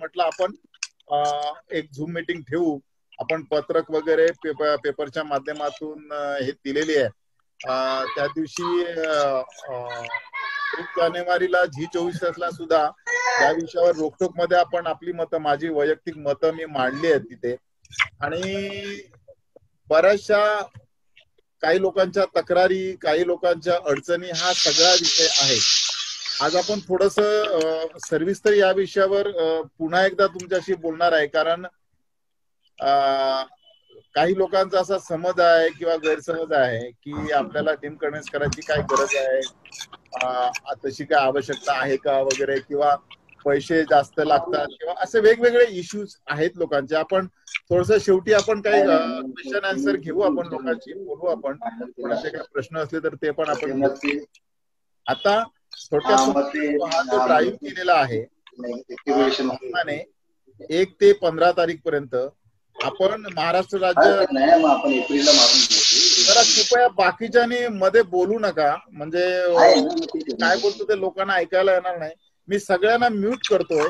म्हटलं आपण एक झूम मीटिंग ठेवू. आपण पत्रक वगैरे पेपरच्या माध्यमातून हे दिलेली आहे. त्या दिवशी 1 जानेवारीला Zee24 सुद्धा या विषयावर रोखोक मध्ये आपण आपली मतं, माझी वैयक्तिक मतं मी मांडली आहेत तिथे. आणि बऱ्याचशा काही लोकांच्या तक्रारी, काही लोकांच्या अडचणी, हा सगळा विषय आहे. आज आपण थोडस सविस्तर या विषयावर पुन्हा एकदा तुमच्याशी बोलणार आहे. कारण काही लोकांचा असा समज आहे किंवा गैरसमज आहे की आपल्याला डीम कन्व्हेन्स करायची काय गरज आहे, तशी काय आवश्यकता आहे का वगैरे, किंवा पैसे जास्त लागतात, किंवा असे वेगवेगळे इश्यूज आहेत लोकांचे. आपण थोडस शेवटी आपण काही क्वेश्चन आन्सर घेऊ, आपण लोकांशी बोलू, आपण कोणाचे काही प्रश्न असले तर ते पण आपण घेऊ. आता थोडक्यात हा जो ड्राईव्ह केलेला आहे शासनाने 1 ते 15 तारीख पर्यंत, आपण महाराष्ट्र राज्य, जरा कृपया बाकीच्यानी मध्ये बोलू नका, म्हणजे काय बोलतो ते लोकांना ऐकायला येणार नाही. मी सगळ्यांना म्यूट करतोय.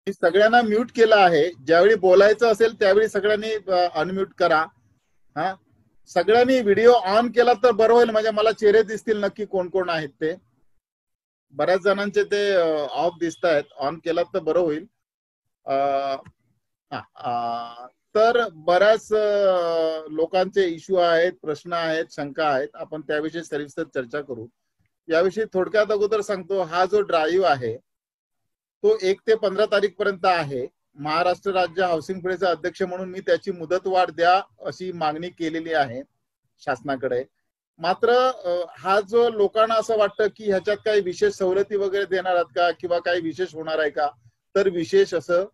मी सगळ्यांना म्यूट केलं आहे. ज्यावेळी बोलायचं असेल त्यावेळी सगळ्यांनी अनम्यूट करा. हा, सगळ्यांनी व्हिडिओ ऑन केला तर बरं होईल, म्हणजे मला चेहरे दिसतील नक्की कोण कोण आहेत ते. बऱ्याच जणांचे ते ऑफ दिसत आहेत. ऑन केला तर बरं होईल. तर बऱ्याच लोकांचे इश्यू आहेत, प्रश्न आहेत, शंका आहेत. आपण त्याविषयी सविस्तर चर्चा करू. याविषयी थोडक्यात अगोदर सांगतो, हा जो ड्राईव्ह आहे तो 1 ते 15 तारीख पर्यंत आहे. महाराष्ट्र राज्य हाऊसिंग फेडरेशनचे अध्यक्ष म्हणून मी त्याची मुदतवाढ द्या अशी मागणी केलेली आहे शासनाकडे. मात्र हा जो लोकांना असं वाटतं की ह्याच्यात काही विशेष सवलती वगैरे देणार आहेत का, किंवा काही विशेष होणार आहे का, तर विशेष असं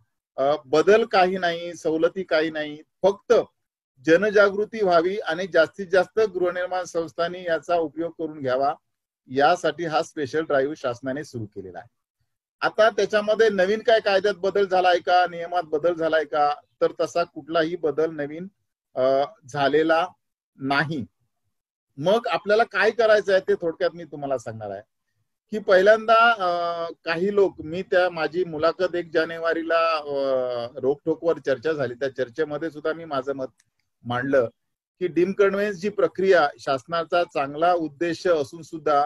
बदल काही नाही, सवलती काही नाही. फक्त जनजागृती व्हावी आणि जास्तीत जास्त गृहनिर्माण संस्थांनी याचा उपयोग करून घ्यावा, यासाठी हा स्पेशल ड्राईव्ह शासनाने सुरू केलेला आहे. आता त्याच्यामध्ये नवीन काय कायद्यात बदल झालाय का, नियमात बदल झालाय का, तर तसा कुठलाही बदल नवीन झालेला नाही. मग आपल्याला काय करायचं आहे ते थोडक्यात मी तुम्हाला सांगणार आहे. की पहिल्यांदा काही लोक, मी त्या माझी मुलाखत 1 जानेवारीला रोखोकवर चर्चा झाली, त्या चर्चेमध्ये सुद्धा मी माझं मत मांडलं की डीम कन्व्हेन्स जी प्रक्रिया शासनाचा चांगला उद्देश असून सुद्धा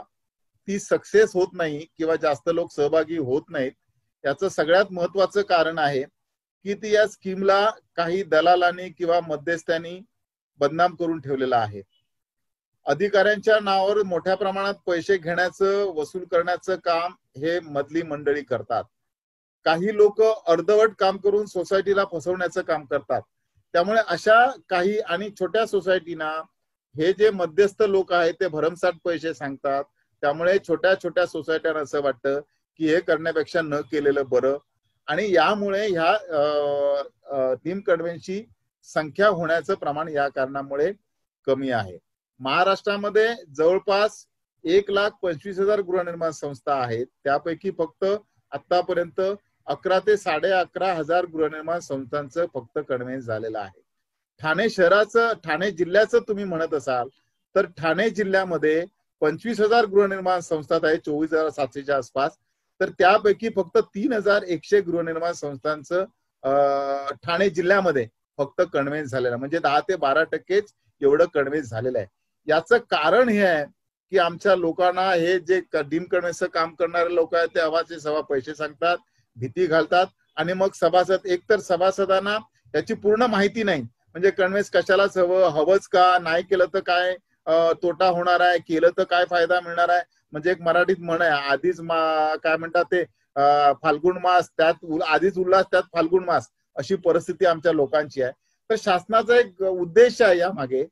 ती सक्सेस होत नाही किंवा जास्त लोक सहभागी होत नाहीत. याचं सगळ्यात महत्वाचं कारण आहे की ती या स्कीमला काही दलालांनी किंवा मध्यस्थांनी बदनाम करून ठेवलेला आहे. अधिकाऱ्यांच्या नावावर मोठ्या प्रमाणात पैसे घेण्याचं, वसूल करण्याचं काम हे मधली मंडळी करतात. काही लोक अर्धवट काम करून सोसायटीला फसवण्याचं काम करतात. त्यामुळे अशा काही आणि छोट्या सोसायटीना हे जे मध्यस्थ लोक आहेत ते भरमसाठ पैसे सांगतात. त्यामुळे छोट्या छोट्या सोसायट्यांना असं वाटतं की हे करण्यापेक्षा न केलेलं बरं, आणि यामुळे ह्या डीम कन्व्हेन्सची संख्या होण्याचं प्रमाण या कारणामुळे कमी आहे. महाराष्ट्रामध्ये जवळपास 1,25,000 गृहनिर्माण संस्था आहेत. त्यापैकी फक्त आतापर्यंत 11 ते 11,500 गृहनिर्माण संस्थांचं फक्त कन्व्हेन्स झालेलं आहे. ठाणे शहराचं, ठाणे जिल्ह्याचं तुम्ही म्हणत असाल तर ठाणे जिल्ह्यामध्ये 25,000 गृहनिर्माण संस्था आहेत, 24,700च्या आसपास. तर त्यापैकी फक्त 3,100 गृहनिर्माण संस्थांचं ठाणे जिल्ह्यामध्ये फक्त कन्व्हेन्स झालेलं, म्हणजे 10 ते 12% एवढं कन्व्हेन्स झालेलं आहे. याचं कारण हे आहे की आमच्या लोकांना हे जे डीम कन्व्हेन्सचं काम करणारे लोक आहेत ते हवाचे सवा पैसे सांगतात, भीती घालतात, आणि मग सभासद, एकतर सभासदांना त्याची पूर्ण माहिती नाही, म्हणजे कन्व्हेन्स कशालाच हवंच का, नाही केलं तर काय तोटा होणार आहे, केलं तर काय फायदा मिळणार आहे. म्हणजे एक मराठीत म्हण आहे, आधीच काय म्हणतात ते फाल्गुन मास त्यात आधीच उल्हास त्यात फाल्गुन मास, अशी परिस्थिती आमच्या लोकांची आहे. तर शासनाचा एक उद्देश आहे यामागे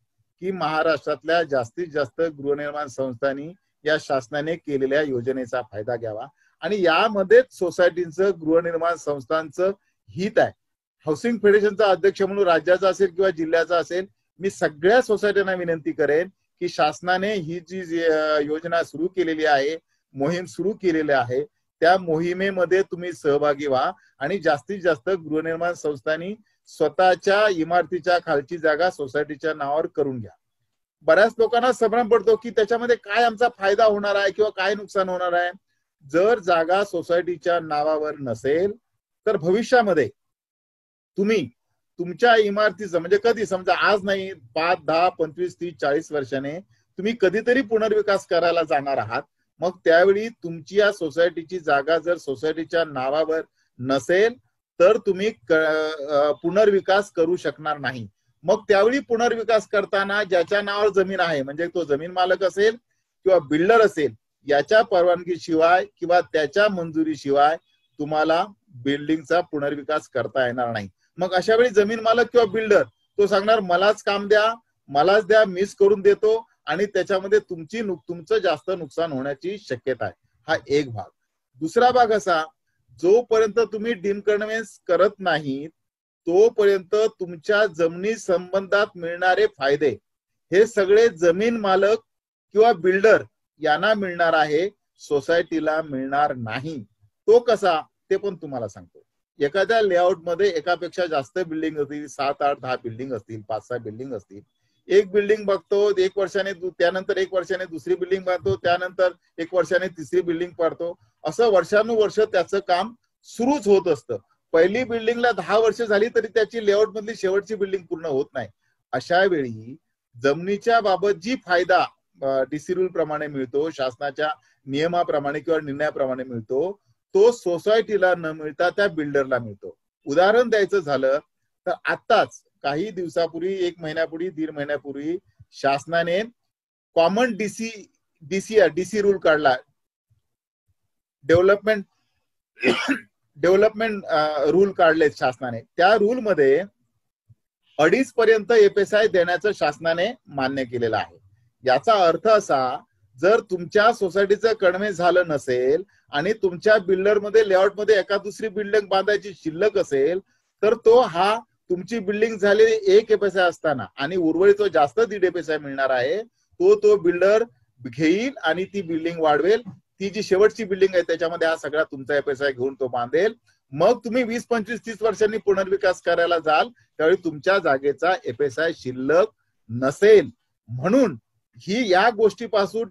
की महाराष्ट्रातल्या जास्तीत जास्त गृहनिर्माण संस्थांनी या शासनाने केलेल्या योजनेचा फायदा घ्यावा, आणि यामध्येच सोसायटींचं, गृहनिर्माण संस्थांचं हित आहे. हाऊसिंग फेडरेशनचा अध्यक्ष म्हणून राज्याचा असेल किंवा जिल्ह्याचा असेल, मी सगळ्या सोसायट्यांना विनंती करेन की शासनाने ही जी योजना सुरू केलेली आहे, मोहीम सुरू केलेली आहे, त्या मोहिमेमध्ये तुम्ही सहभागी व्हा आणि जास्तीत जास्त गृहनिर्माण संस्थांनी स्वतःच्या इमारतीच्या खालची जागा सोसायटीच्या नावावर करून घ्या. बऱ्याच लोकांना संभ्रम पडतो की त्याच्यामध्ये काय आमचा फायदा होणार आहे किंवा काय नुकसान होणार आहे. जर जागा सोसायटीच्या नावावर नसेल तर भविष्यामध्ये तुम्ही तुमच्या इमारतीचं म्हणजे कधी समजा आज नाही 5, 10, 25, 30, 40 वर्षाने तुम्ही कधीतरी पुनर्विकास करायला जाणार आहात. मग त्यावेळी तुमची या सोसायटीची जागा जर सोसायटीच्या नावावर नसेल तर तुम्ही पुनर्विकास करू शकणार नाही. मग त्यावेळी पुनर्विकास करताना ज्याच्या नावावर जमीन आहे म्हणजे तो जमीन मालक असेल किंवा बिल्डर असेल याच्या परवानगीशिवाय किंवा त्याच्या मंजुरीशिवाय तुम्हाला बिल्डिंगचा पुनर्विकास करता येणार नाही. मग अशा वेळी जमीन मालक किंवा बिल्डर तो सांगणार मलाच काम द्या, मलाच द्या, मीच करून देतो आणि त्याच्यामध्ये तुमचं जास्त नुकसान होण्याची शक्यता आहे. हा एक भाग. दुसरा भाग असा, जोपर्यंत तुम्ही डीम कन्व्हेन्स करत नाही तोपर्यंत तुमच्या जमिनी संबंधात मिळणारे फायदे हे सगळे जमीन मालक किंवा बिल्डर यांना मिळणार आहे, सोसायटीला मिळणार नाही. तो कसा ते पण तुम्हाला सांगतो. एखाद्या लेआउट मध्ये एकापेक्षा जास्त बिल्डिंग असतील, 7, 8, 10 बिल्डिंग असतील, 5, 6 बिल्डिंग असतील. एक बिल्डिंग बघतो, 1 वर्षाने त्यानंतर 1 वर्षाने दुसरी बिल्डिंग पाहतो, त्यानंतर 1 वर्षाने तिसरी बिल्डिंग पाडतो. असं वर्षानुवर्ष त्याचं काम सुरूच होत असतं. पहिली बिल्डिंगला 10 वर्ष झाली तरी त्याची लेआउट मधली शेवटची बिल्डिंग पूर्ण होत नाही. अशा वेळी जमिनीच्या बाबत जी फायदा डीसी रूल प्रमाणे मिळतो, शासनाच्या नियमाप्रमाणे किंवा निर्णयाप्रमाणे मिळतो, तो सोसायटीला न मिळता त्या बिल्डरला मिळतो. उदाहरण द्यायचं झालं तर आत्ताच काही दिवसापूर्वी, 1 महिन्यापूर्वी, 1.5 महिन्यापूर्वी शासनाने कॉमन डीसी रूल काढला. डेव्हलपमेंट रूल काढले शासनाने. त्या रूल मध्ये 2.5 पर्यंत एफएसआय देण्याचं शासनाने मान्य केलेलं आहे. याचा अर्थ असा, जर तुमच्या सोसायटीचं कन्व्हेन्स झालं नसेल आणि तुमच्या बिल्डर मध्ये लेआउट मध्ये एका दुसरी बिल्डिंग बांधायची शिल्लक असेल तर तो हा तुमची बिल्डिंग झालेली 1 एफएसआय असताना आणि उर्वरित तो जास्त 1.5 एफएसआय मिळणार आहे, तो बिल्डर घेईल आणि ती बिल्डिंग वाढवेल. ती जी शेवटची बिल्डिंग आहे त्याच्यामध्ये हा सगळा तुमचा एफएसआय घेऊन तो बांधेल. मग तुम्ही 20, 25, 30 वर्षांनी पुनर्विकास करायला जाल त्यावेळी तुमच्या जागेचा एफएसआय शिल्लक नसेल. म्हणून या गोष्टीपासून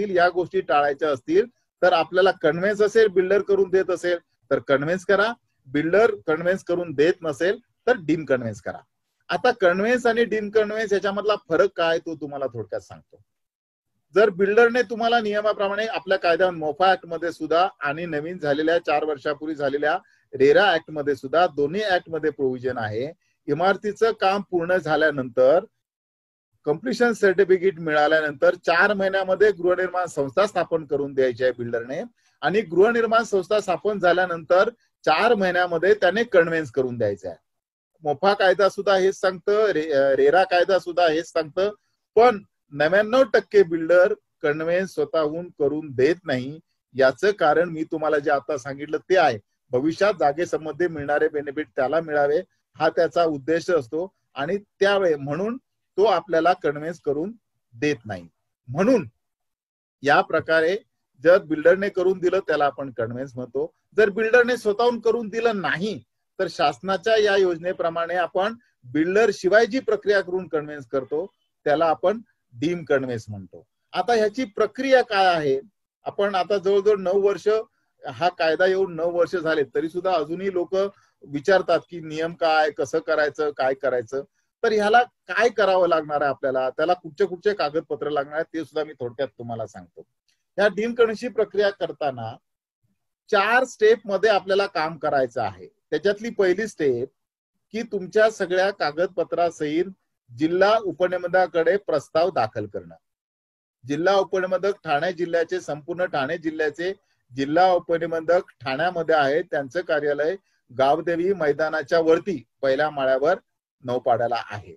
या गोष्टी टाळायच्या असतील तर आपल्याला कन्व्हेन्स असेल, बिल्डर करून देत असेल तर कन्व्हेन्स करा. बिल्डर कन्व्हेन्स करून देत नसेल तर डीम कन्व्हेन्स करा. आता कन्व्हेन्स आणि डीम कन्व्हेन्स याच्यामधला फरक काय तो तुम्हाला थोडक्यात सांगतो. जर बिल्डरने तुम्हाला नियमाप्रमाणे आपल्या कायद्या मोफा ऍक्ट मध्ये सुद्धा आणि नवीन झालेल्या 4 वर्षापूर्वी झालेल्या रेरा ऍक्ट मध्ये सुद्धा, दोन्ही ऍक्ट मध्ये प्रोव्हिजन आहे, इमारतीचं काम पूर्ण झाल्यानंतर कम्प्लिशन सर्टिफिकेट मिळाल्यानंतर 4 महिन्यामध्ये गृहनिर्माण संस्था स्थापन करून द्यायची आहे बिल्डरने आणि गृहनिर्माण संस्था स्थापन झाल्यानंतर 4 महिन्यामध्ये त्याने कन्व्हेन्स करून द्यायचं आहे. मोफा कायदा सुद्धा हेच सांगतं, रेरा कायदा सुद्धा हेच सांगतं. पण 99% बिल्डर कन्व्हेन्स स्वतःहून करून देत नाही. याचं कारण मी तुम्हाला जे आता सांगितलं ते आहे. भविष्यात जागेसंबंधी मिळणारे बेनिफिट त्याला मिळावे हा त्याचा उद्देश असतो आणि त्यावेळी म्हणून तो आपल्याला कन्व्हेन्स करून देत नाही. म्हणून या प्रकारे जर बिल्डरने करून दिलं त्याला आपण कन्व्हेन्स म्हणतो. जर बिल्डरने स्वतःहून करून दिलं नाही तर शासनाच्या या योजनेप्रमाणे आपण बिल्डर शिवाय जी प्रक्रिया करून कन्व्हेन्स करतो त्याला आपण डीम कन्व्हेन्स म्हणतो. आता ह्याची प्रक्रिया काय आहे, आपण आता जवळजवळ 9 वर्ष हा कायदा येऊन 9 वर्ष झाले तरी सुद्धा अजूनही लोक विचारतात की नियम काय, कसं करायचं, काय करायचं. तर ह्याला काय करावं लागणार आहे आपल्याला, त्याला कुठचे कागदपत्र लागणार आहेत ते सुद्धा मी थोडक्यात तुम्हाला सांगतो. या डीम कन्व्हेन्सची प्रक्रिया करताना 4 स्टेप मध्ये आपल्याला काम करायचं आहे. त्याच्यातली पहिली स्टेप की तुमच्या सगळ्या कागदपत्रासहित जिल्हा उपनिबंधकाकडे प्रस्ताव दाखल करणं. जिल्हा उपनिबंधक ठाणे जिल्ह्याचे, संपूर्ण ठाणे जिल्ह्याचे जिल्हा उपनिबंधक ठाण्यामध्ये आहे. त्यांचं कार्यालय गावदेवी मैदानाच्या वरती पहिल्या माळ्यावर नौपाड्याला आहे.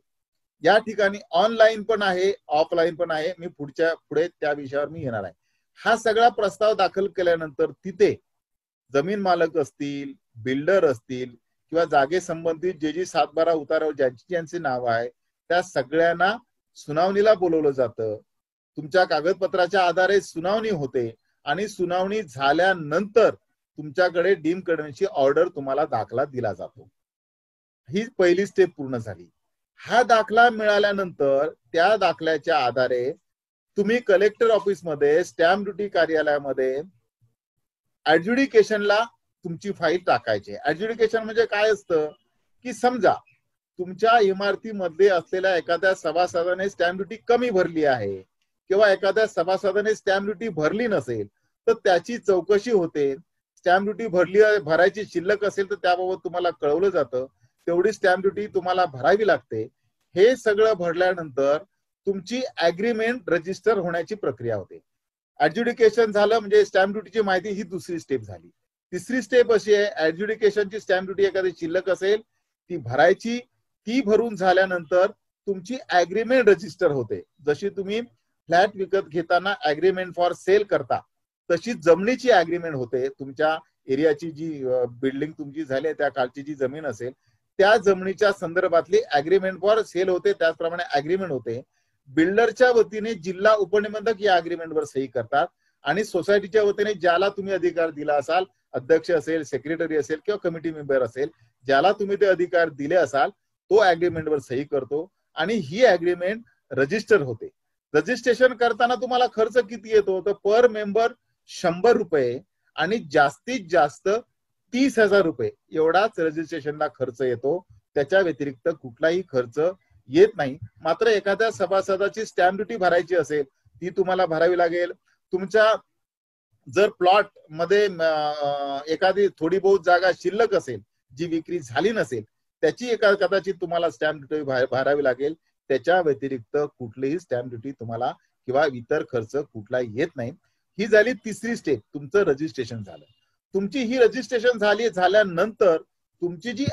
या ठिकाणी ऑनलाईन पण आहे, ऑफलाईन पण आहे. मी पुढे त्या विषयावर मी येणार आहे. हा सगळा प्रस्ताव दाखल केल्यानंतर तिथे जमीन मालक असतील, बिल्डर असतील किंवा जागे संबंधित जे 7/12 उतारावर ज्यांची नाव आहे त्या सगळ्यांना सुनावणीला बोलवलं जातं. तुमच्या कागदपत्राच्या आधारे सुनावणी होते आणि सुनावणी झाल्यानंतर तुमच्याकडे डीम कन्व्हेन्सची ऑर्डर तुम्हाला दाखला दिला जातो. ही पहिली स्टेप पूर्ण झाली. हा दाखला मिळाल्यानंतर त्या दाखल्याच्या आधारे तुम्ही कलेक्टर ऑफिसमध्ये स्टॅम्प ड्युटी कार्यालयामध्ये ऍडज्युडिकेशनला तुमची फाईल टाकायची. ऍडज्युडिकेशन म्हणजे काय असतं की समजा तुमच्या इमारतीमध्ये असलेल्या एखाद्या सभासदाने स्टॅम्प ड्युटी कमी भरली आहे किंवा एखाद्या सभासदाने स्टॅम्प ड्युटी भरली नसेल तर त्याची चौकशी होते. स्टॅम्प ड्युटी भरायची शिल्लक असेल तर त्याबाबत तुम्हाला कळवलं जातं. तेवढी स्टॅम्प ड्युटी तुम्हाला भरावी लागते. हे सगळं भरल्यानंतर तुमची अग्रीमेंट रजिस्टर होण्याची प्रक्रिया होते. ऍडज्युडिकेशन झालं म्हणजे स्टॅम्प ड्युटीची माहिती ही दुसरी स्टेप झाली. तिसरी स्टेप अशी आहे, ऍडज्युडिकेशनची स्टॅम्प ड्युटी एखादी शिल्लक असेल ती भरायची. ती भरून झाल्यानंतर तुमची अग्रीमेंट रजिस्टर होते. जशी तुम्ही फ्लॅट विकत घेताना अग्रीमेंट फॉर सेल करता तशी जमिनीची अग्रीमेंट होते. तुमच्या एरियाची जी बिल्डिंग तुमची झाली त्या कालची जी जमीन असेल त्या जमिनीच्या संदर्भातली अग्रीमेंट फॉर सेल होते. त्याचप्रमाणे अग्रीमेंट होते. बिल्डरच्या वतीने जिल्हा उपनिबंधक या अग्रीमेंटवर सही करतात आणि सोसायटीच्या वतीने ज्याला तुम्ही अधिकार दिला असाल, अध्यक्ष असेल, सेक्रेटरी असेल किंवा कमिटी मेंबर असेल, ज्याला तुम्ही ते अधिकार दिले असाल तो अग्रीमेंटवर सही करतो आणि ही अग्रीमेंट रजिस्टर होते. रजिस्ट्रेशन करताना तुम्हाला खर्च किती येतो तर पर मेंबर 100 रुपये आणि जास्तीत जास्त 30,000 रुपये एवढाच रजिस्ट्रेशनला खर्च येतो. त्याच्या व्यतिरिक्त कुठलाही खर्च येत नाही. मात्र एखाद्या सभासदाची स्टॅम्प ड्युटी भरायची असेल ती तुम्हाला भरावी लागेल. तुमच्या जर प्लॉट मध्ये एखादी थोडी बहुत जागा शिल्लक असेल जी विक्री झाली नसेल त्याची कदाचित तुम्हाला स्टॅम्प ड्युटी भरावी लागेल. त्याच्या व्यतिरिक्त कुठलीही स्टॅम्प ड्युटी तुम्हाला किंवा इतर खर्च कुठलाही येत नाही. ही झाली तिसरी स्टेप, तुमचं रजिस्ट्रेशन झालं. तुमची ही रजिस्ट्रेशन झाल्यानंतर तुमची जी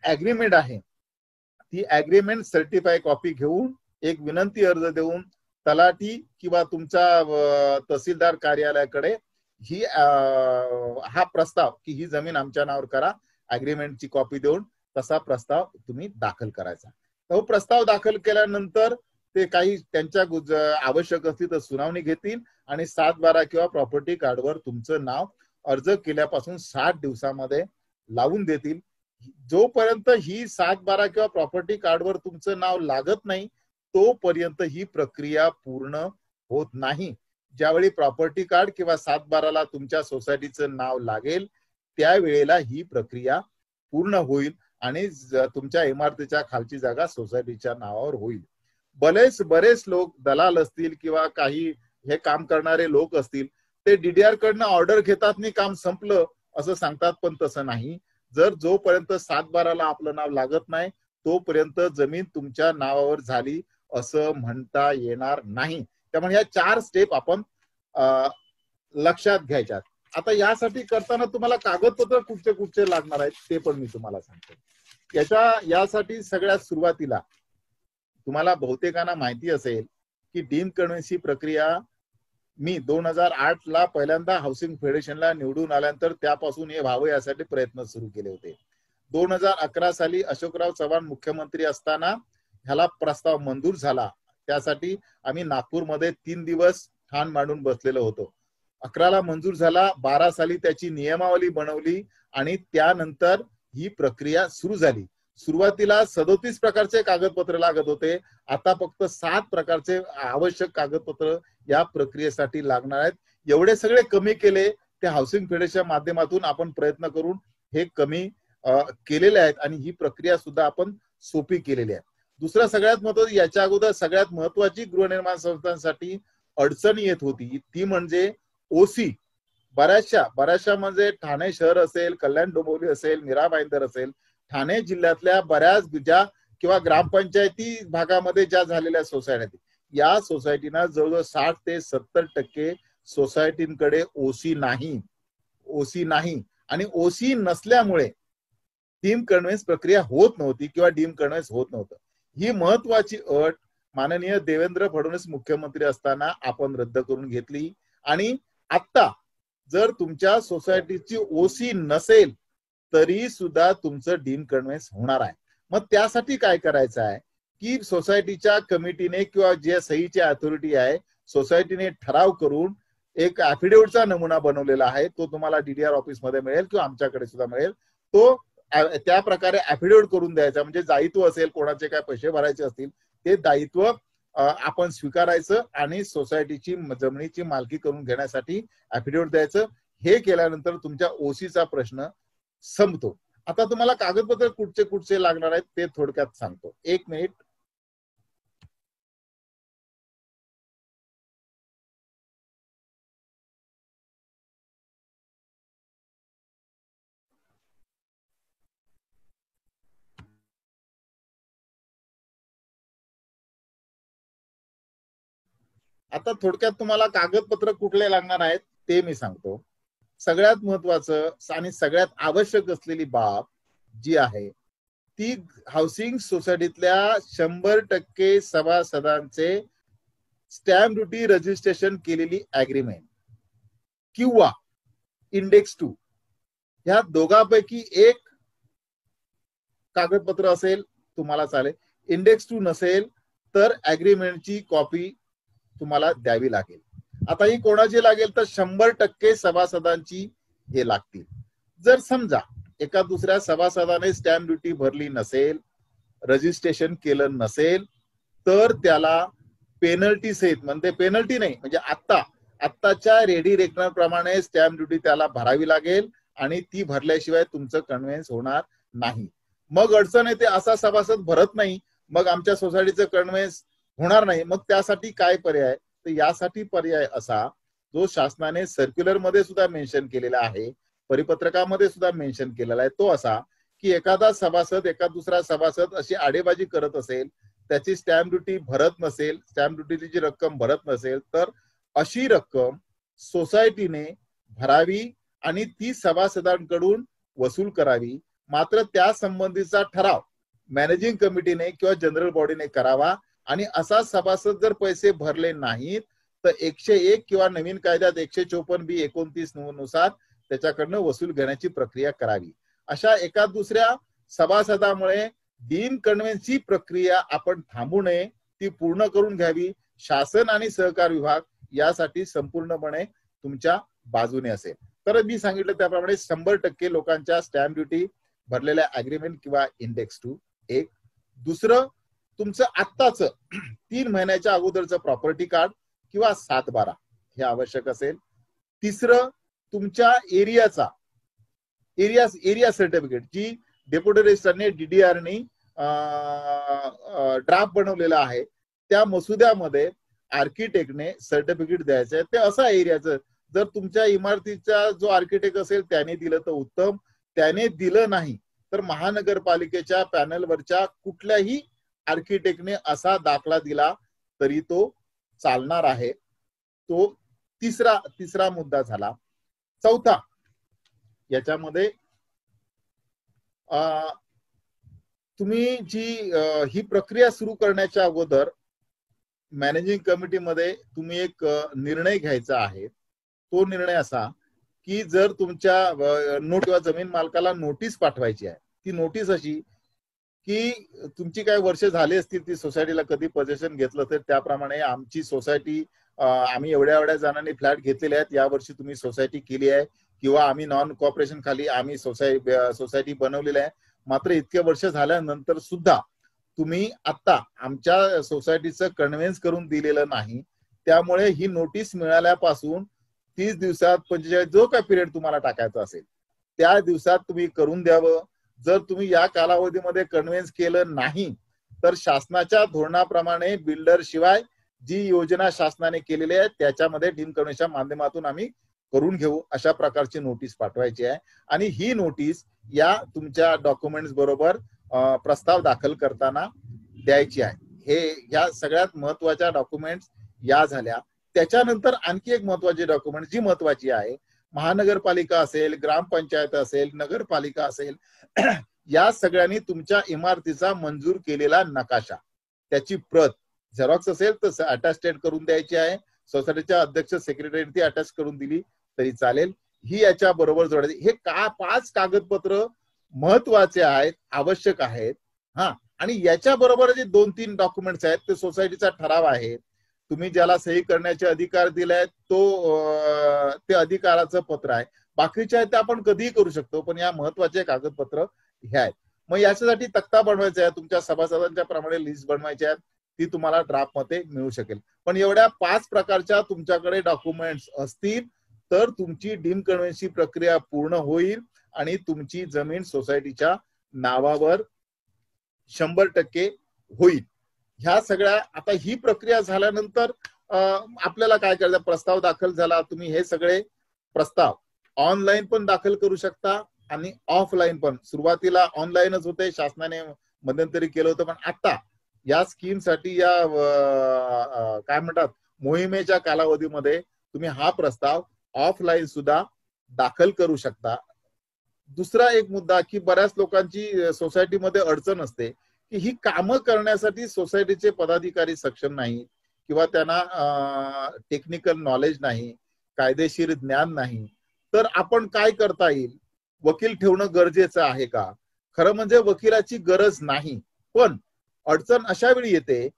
अग्रीमेंट आहे ती अग्रीमेंट सर्टिफाय कॉपी घेऊन एक विनंती अर्ज देऊन तलाठी किंवा तुमच्या तहसीलदार कार्यालयाकडे ही हा प्रस्ताव की ही जमीन आमच्या नावावर करा अग्रीमेंटची कॉपी देऊन तसा प्रस्ताव तुम्ही दाखल करायचा. तो प्रस्ताव दाखल केल्यानंतर ते काही त्यांच्या आवश्यक असतील तर सुनावणी घेतील आणि 7/12 किंवा प्रॉपर्टी कार्डवर तुमचं नाव अर्ज केल्यापासून 60 दिवसामध्ये लावून देतील. जोपर्यंत ही 7/12 किंवा प्रॉपर्टी कार्डवर तुमचं नाव लागत नाही तोपर्यंत ही प्रक्रिया पूर्ण होत नाही. ज्यावेळी प्रॉपर्टी कार्ड किंवा 7/12ला तुमच्या सोसायटीचं नाव लागेल त्यावेळेला ही प्रक्रिया पूर्ण होईल आणि तुमच्या इमारतीच्या खालची जागा सोसायटीच्या नावावर होईल. बरेच लोक दलाल असतील किंवा काही हे काम करणारे लोक असतील ते डीडीआर कडनं ऑर्डर घेतात आणि काम संपलं असं सांगतात, पण तसं नाही. जर जोपर्यंत 7/12ला आपलं नाव लागत नाही तोपर्यंत जमीन तुमच्या नावावर झाली असं म्हणता येणार नाही. त्यामुळे या 4 स्टेप आपण लक्षात घ्यायच्यात. आता यासाठी करताना तुम्हाला कागदपत्र कुठचे लागणार आहेत ते पण मी तुम्हाला सांगतो. यासाठी सगळ्यात सुरुवातीला तुम्हाला बहुतेकांना माहिती असेल की डीम कन्व्हेन्सची प्रक्रिया मी 2008ला पहिल्यांदा हाऊसिंग फेडरेशनला निवडून आल्यानंतर त्यापासून हे व्हावं यासाठी प्रयत्न सुरू केले होते. 2011 साली अशोकराव चव्हाण मुख्यमंत्री असताना ह्याला प्रस्ताव मंजूर झाला. त्यासाठी आम्ही नागपूरमध्ये 3 दिवस ठाण मांडून बसलेलो होतो. 11ला मंजूर झाला. 12 साली त्याची नियमावली बनवली आणि त्यानंतर ही प्रक्रिया सुरू झाली. सुरुवातीला 37 प्रकारचे कागदपत्र लागत होते. आता फक्त 7 प्रकारचे आवश्यक कागदपत्र या प्रक्रियेसाठी लागणार आहेत. एवढे सगळे कमी केले ते हाऊसिंग फेडरेशनच्या माध्यमातून आपण प्रयत्न करून हे कमी केलेले आहेत आणि ही प्रक्रिया सुद्धा आपण सोपी केलेली आहे. दुसरा सगळ्यात महत्त्वाचं, याच्या अगोदर सगळ्यात महत्वाची गृहनिर्माण संस्थांसाठी अडचण येत होती ती म्हणजे ओसी. बऱ्याचशा म्हणजे ठाणे शहर असेल, कल्याण डोंबिवली असेल, मीरा भाईंदर असेल, ठाणे जिल्ह्यातल्या बऱ्याच ज्या किंवा ग्रामपंचायती भागामध्ये ज्या झालेल्या सोसायटी या सोसायटीना जवळजवळ 60 ते 70% सोसायटींकडे ओसी नाही आणि ओसी नसल्यामुळे डीम कन्व्हेन्स प्रक्रिया होत नव्हती किंवा डीम कन्व्हेन्स होत नव्हतं. ही महत्वाची अट माननीय देवेंद्र फडणवीस मुख्यमंत्री असताना आपण रद्द करून घेतली आणि आता जर तुमच्या सोसायटीची ओसी नसेल तरी सुद्धा तुमचं डीम कन्व्हेन्स होणार आहे. मग त्यासाठी काय करायचं आहे की सोसायटीच्या कमिटीने किंवा जे सहीची अथॉरिटी आहे सोसायटीने ठराव करून एक ऍफिडेव्हिटचा नमुना बनवलेला आहे, तो तुम्हाला डीडीआर ऑफिसमध्ये मिळेल किंवा आमच्याकडे सुद्धा मिळेल. तो त्या प्रकारे ऍफिडेव्हिट करून द्यायचा, म्हणजे दायित्व असेल, कोणाचे काय पैसे भरायचे असतील ते दायित्व आपण स्वीकारायचं आणि सोसायटीची जमिनीची मालकी करून घेण्यासाठी ऍफिडेव्हिट द्यायचं. हे केल्यानंतर तुमच्या ओसीचा प्रश्न संपतो. आता तुम्हाला कागदपत्र कुठचे कुठचे लागणार आहेत ते थोडक्यात सांगतो. 1 मिनिट. आता थोडक्यात तुम्हाला कागदपत्र कुठले लागणार आहेत ते मी सांगतो. सगळ्यात महत्वाचं आणि सगळ्यात आवश्यक असलेली बाब जी आहे ती हाऊसिंग सोसायटीतल्या 100% सभासदांचे स्टॅम्प ड्युटी रजिस्ट्रेशन केलेली ऍग्रीमेंट किंवा इंडेक्स 2 ह्या दोघांपैकी एक कागदपत्र असेल तुम्हाला चालेल. इंडेक्स 2 नसेल तर ऍग्रीमेंटची कॉपी तुम्हाला द्यावी लागेल. आता ही कोणाची लागेल तर 100% सभासदांची हे लागतील. जर समजा एका दुसऱ्या सभासदाने स्टॅम्प ड्युटी भरली नसेल, रजिस्ट्रेशन केलं नसेल तर त्याला पेनल्टी सहित, म्हणजे पेनल्टी नाही म्हणजे आत्ताच्या रेडी रेकनर प्रमाणे स्टॅम्प ड्युटी त्याला भरावी लागेल आणि ती भरल्याशिवाय तुमचं कन्व्हेन्स होणार नाही. मग अडचण येते, असा सभासद भरत नाही, मग आमच्या सोसायटीचं कन्व्हेन्स होणार नाही. मग त्यासाठी काय पर्याय? तर यासाठी पर्याय असा जो शासनाने सर्क्युलर मध्ये सुद्धा मेन्शन केलेला आहे, परिपत्रकामध्ये सुद्धा मेन्शन केलेला आहे, तो असा की एखादा सभासद एका दुसरा सभासद अशी आडेबाजी करत असेल, त्याची स्टॅम्प ड्युटी भरत नसेल, स्टॅम्प ड्युटीची जी रक्कम भरत नसेल तर अशी रक्कम सोसायटीने भरावी आणि ती सभासदांकडून वसूल करावी. मात्र त्या संबंधीचा ठराव मॅनेजिंग कमिटीने किंवा जनरल बॉडीने करावा आणि असा सभासद जर पैसे भरले नाहीत तर 101 किंवा नवीन कायद्यात 154B29 नुसार त्याच्याकडनं वसूल घेण्याची प्रक्रिया करावी. अशा एका दुसऱ्या सभासदामुळे डीन कन्व्हेन्सची प्रक्रिया आपण थांबू नये, ती पूर्ण करून घ्यावी. शासन आणि सहकार विभाग यासाठी संपूर्णपणे तुमच्या बाजूने असेल. तर मी सांगितलं त्याप्रमाणे 100% लोकांच्या स्टॅम्प ड्युटी भरलेल्या अग्रीमेंट किंवा इंडेक्स 2 एक. दुसरं, तुमचं आत्ताचं 3 महिन्याच्या अगोदरचं प्रॉपर्टी कार्ड किंवा 7/12 हे आवश्यक असेल. तिसरं, तुमच्या एरिया सर्टिफिकेट जी डेप्युटी रजिस्ट्रारने डीडीआरने ड्राफ्ट बनवलेला आहे, त्या मसुद्यामध्ये आर्किटेक्टने सर्टिफिकेट द्यायचं आहे. ते असं एरियाचं, जर तुमच्या इमारतीचा जो आर्किटेक्ट असेल त्याने दिलं तर उत्तम, त्याने दिलं नाही तर महानगरपालिकेच्या पॅनलवरच्या कुठल्याही आर्किटेक्टने असा दाखला दिला तरी तो चालणार आहे. तो तिसरा मुद्दा झाला. चौथा, याच्यामध्ये तुम्ही जी ही प्रक्रिया सुरू करण्याच्या अगोदर मॅनेजिंग कमिटीमध्ये तुम्ही एक निर्णय घ्यायचा आहे. तो निर्णय असा की जर तुमच्या नोट किंवा जमीन मालकाला नोटीस पाठवायची आहे, ती नोटीस अशी की तुमची काही वर्ष झाली असतील ती सोसायटीला कधी पोझेशन घेतलं तर त्याप्रमाणे आमची सोसायटी, आम्ही एवढ्या जणांनी फ्लॅट घेतलेले आहेत, यावर्षी तुम्ही सोसायटी केली आहे किंवा आम्ही नॉन कॉर्पोरेशन खाली आम्ही सोसायटी बनवलेली आहे, मात्र इतके वर्ष झाल्यानंतर सुद्धा तुम्ही आता आमच्या सोसायटीचं कन्व्हेन्स करून दिलेलं नाही. त्यामुळे ही नोटीस मिळाल्यापासून 30 दिवसात 45 जो काय पिरियड तुम्हाला टाकायचा असेल त्या दिवसात तुम्ही करून द्यावं. जर तुम्ही या कालावधीमध्ये कन्व्हेन्स केलं नाही तर शासनाच्या धोरणाप्रमाणे बिल्डर शिवाय जी योजना शासनाने केलेली आहे त्याच्यामध्ये डीन कन्व्हेन्सच्या माध्यमातून आम्ही करून घेऊ, अशा प्रकारची नोटीस पाठवायची आहे. आणि ही नोटीस या तुमच्या डॉक्युमेंट्स बरोबर प्रस्ताव दाखल करताना द्यायची आहे. हे या सगळ्यात महत्वाच्या डॉक्युमेंट्स या झाल्या. त्याच्यानंतर आणखी एक महत्वाची डॉक्युमेंट जी महत्वाची आहे, महानगरपालिका असेल, ग्रामपंचायत असेल, नगरपालिका असेल, या सगळ्यांनी तुमच्या इमारतीचा मंजूर केलेला नकाशा, त्याची प्रत झेरॉक्स असेल तर अटॅस्टेड करून द्यायची आहे. सोसायटीच्या अध्यक्ष सेक्रेटरीने ती अटॅच करून दिली तरी चालेल. ही याच्या बरोबर जोडायची. हे 5 कागदपत्र महत्वाचे आहेत, आवश्यक आहेत. आणि याच्या बरोबर जे 2-3 डॉक्युमेंट्स आहेत ते सोसायटीचा ठराव आहे, तुम्ही ज्याला सही करण्याचे अधिकार दिले आहेत ते अधिकाराचं पत्र आहे. बाकीचे आहे ते आपण कधीही करू शकतो, पण या महत्वाचे कागदपत्र हे आहेत. मग याच्यासाठी तक्ता बनवायचा आहे, तुमच्या सभासदांच्या प्रमाणे लिस्ट बनवायची आहे, ती तुम्हाला ड्राफ्ट मध्ये मिळू शकेल. पण एवढ्या 5 प्रकारच्या तुमच्याकडे डॉक्युमेंट्स असतील तर तुमची डीम कन्व्हेन्सी प्रक्रिया पूर्ण होईल आणि तुमची जमीन सोसायटीच्या नावावर 100% होईल. ह्या सगळ्या आता ही प्रक्रिया झाल्यानंतर आपल्याला काय करायचं, प्रस्ताव दाखल झाला, तुम्ही हे सगळे प्रस्ताव ऑनलाईन पण दाखल करू शकता आणि ऑफलाईन पण. सुरुवातीला ऑनलाईनच होते, शासनाने मध्यंतरी केलं होतं, पण आता या स्कीमसाठी या काय म्हणतात मोहिमेच्या कालावधीमध्ये तुम्ही हा प्रस्ताव ऑफलाईन सुद्धा दाखल करू शकता. दुसरा एक मुद्दा की बऱ्याच लोकांची सोसायटीमध्ये अडचण असते की ही कामं करण्यासाठी सोसायटीचे पदाधिकारी सक्षम नाही किंवा त्यांना टेक्निकल नॉलेज नाही, कायदेशीर ज्ञान नाही. तर आपण काय करता येईल, वकील ठेवणं गरजेचं आहे का? खरं म्हणजे वकिलाची गरज नाही, पण अडचण अशा वेळी येते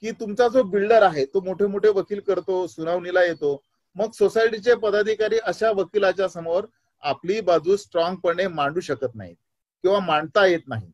की तुमचा जो बिल्डर आहे तो मोठे मोठे वकील करतो, सुनावणीला येतो, मग सोसायटीचे पदाधिकारी अशा वकिलाच्या समोर आपली बाजू स्ट्रॉंगपणे मांडू शकत नाहीत किंवा मांडता येत नाही.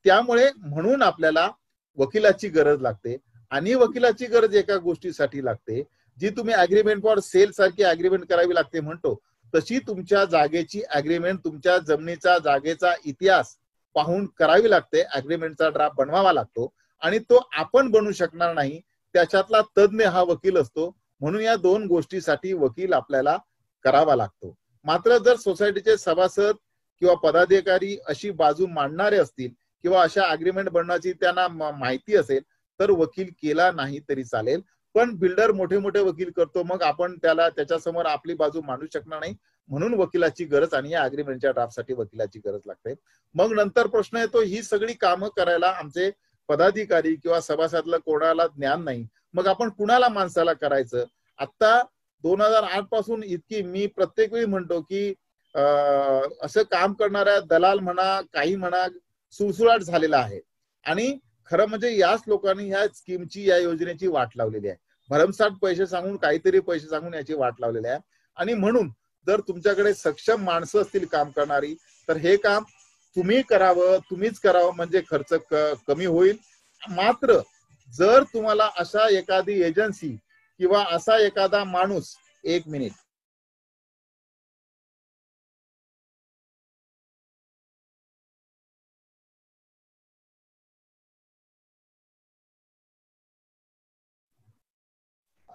त्यामुळे म्हणून आपल्याला वकिलाची गरज लागते. आणि वकिलाची गरज एका गोष्टीसाठी लागते, जी तुम्ही अग्रीमेंट फॉर सेल सारखी अग्रीमेंट करावी लागते म्हणतो, तशी तुमच्या जागेची अग्रीमेंट, तुमच्या जमिनीचा जागेचा इतिहास पाहून करावी लागते. अग्रीमेंटचा ड्राफ्ट बनवावा लागतो आणि तो आपण बनवू शकणार नाही, त्याच्यातला तज्ञ हा वकील असतो. म्हणून या 2 गोष्टीसाठी वकील आपल्याला करावा लागतो. मात्र जर सोसायटीचे सभासद किंवा पदाधिकारी अशी बाजू मांडणारे असतील किंवा अशा अग्रीमेंट बनवायची त्यांना माहिती असेल तर वकील केला नाही तरी चालेल. पण बिल्डर मोठे मोठे वकील करतो, मग आपण त्याच्यासमोर आपली बाजू मांडू शकणार नाही, म्हणून वकिलाची गरज आणि या अग्रीमेंटच्या ड्राफ्टसाठी वकिलाची गरज लागते. मग नंतर प्रश्न येतो, ही सगळी कामं करायला आमचे पदाधिकारी किंवा सभासदाला कोणाला ज्ञान नाही, मग आपण कुणाला माणसाला करायचं? आता 2008 पासून इतकी मी प्रत्येक वेळी म्हणतो की असं काम करणाऱ्या दलाल म्हणा, काही म्हणा, सुळसुळाट झालेला आहे. आणि खरं म्हणजे याच लोकांनी ह्या स्कीमची, या योजनेची वाट लावलेली आहे. भरमसाठ पैसे सांगून, काहीतरी पैसे सांगून याची वाट लावलेली आहे. आणि म्हणून जर तुमच्याकडे सक्षम माणसं असतील काम करणारी, तर हे काम तुम्ही करावं, तुम्हीच करावं, म्हणजे खर्च कमी होईल. मात्र जर तुम्हाला अशा एखादी एजन्सी किंवा असा एखादा माणूस, 1 मिनिट,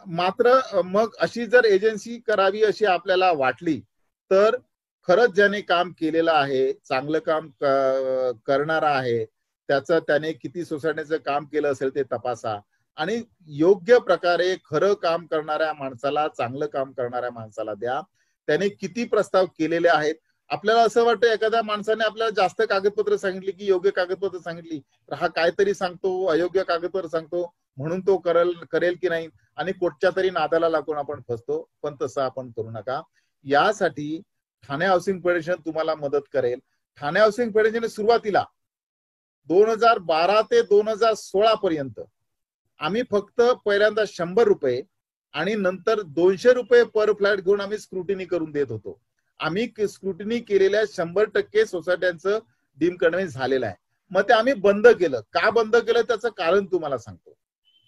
मात्र मग अशी जर एजन्सी करावी अशी आपल्याला वाटली तर खरंच ज्याने काम केलेलं आहे, चांगलं काम करणारा आहे, त्याने किती सोसायटीचं काम केलं असेल ते तपासा आणि योग्य प्रकारे खरं काम करणाऱ्या माणसाला, चांगलं काम करणाऱ्या माणसाला द्या. त्याने किती प्रस्ताव केलेले आहेत. आपल्याला असं वाटतं एखाद्या माणसाने आपल्याला जास्त कागदपत्र सांगितली की योग्य कागदपत्र सांगितली तर हा काहीतरी सांगतो, अयोग्य कागदपत्र सांगतो, म्हणून तो करेल की नाही आणि कुठच्या तरी नादाला लागून आपण फसतो. पण तसं आपण करू नका. यासाठी ठाणे हाऊसिंग फेडरेशन तुम्हाला मदत करेल. ठाणे हाऊसिंग फेडरेशन सुरुवातीला 2012 ते 2016 पर्यंत आम्ही फक्त पहिल्यांदा 100 रुपये आणि नंतर 200 रुपये पर फ्लॅट घेऊन आम्ही स्क्रुटिनी करून देत होतो. आम्ही स्क्रुटिनी केलेल्या 100% सोसायट्यांचं डीम कन्व्हेन्स झालेलं आहे. मग ते आम्ही बंद केलं. का बंद केलं त्याचं कारण तुम्हाला सांगतो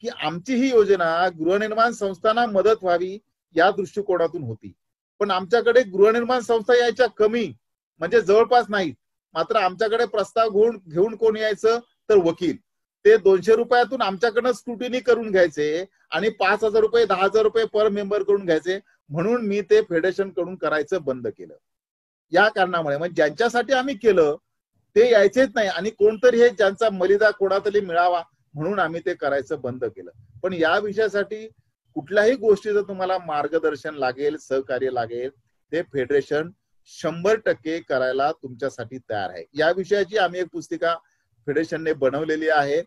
की आमची ही योजना गृहनिर्माण संस्थांना मदत व्हावी या दृष्टिकोनातून होती. पण आमच्याकडे गृहनिर्माण संस्था यायच्या कमी, म्हणजे जवळपास नाहीत. मात्र आमच्याकडे प्रस्ताव घेऊन कोण यायचं तर वकील. ते 200 रुपयातून आमच्याकडनं स्क्रुटिनी करून घ्यायचे आणि 5,000 रुपये 10,000 रुपये पर मेंबर करून घ्यायचे. म्हणून मी ते फेडरेशन कडून करायचं बंद केलं. या कारणामुळे म्हणजे ज्यांच्यासाठी आम्ही केलं ते यायचेच नाही आणि कोणतरी हे ज्यांचा मलिदा कोणातरी मिळावा म्हणून आम्ही ते करायचं बंद केलं. पण या विषयासाठी कुठल्याही गोष्टीचं तुम्हाला मार्गदर्शन लागेल, सहकार्य लागेल, ते फेडरेशन 100% करायला तुमच्यासाठी तयार आहे. या विषयाची आम्ही एक पुस्तिका फेडरेशनने बनवलेली आहे.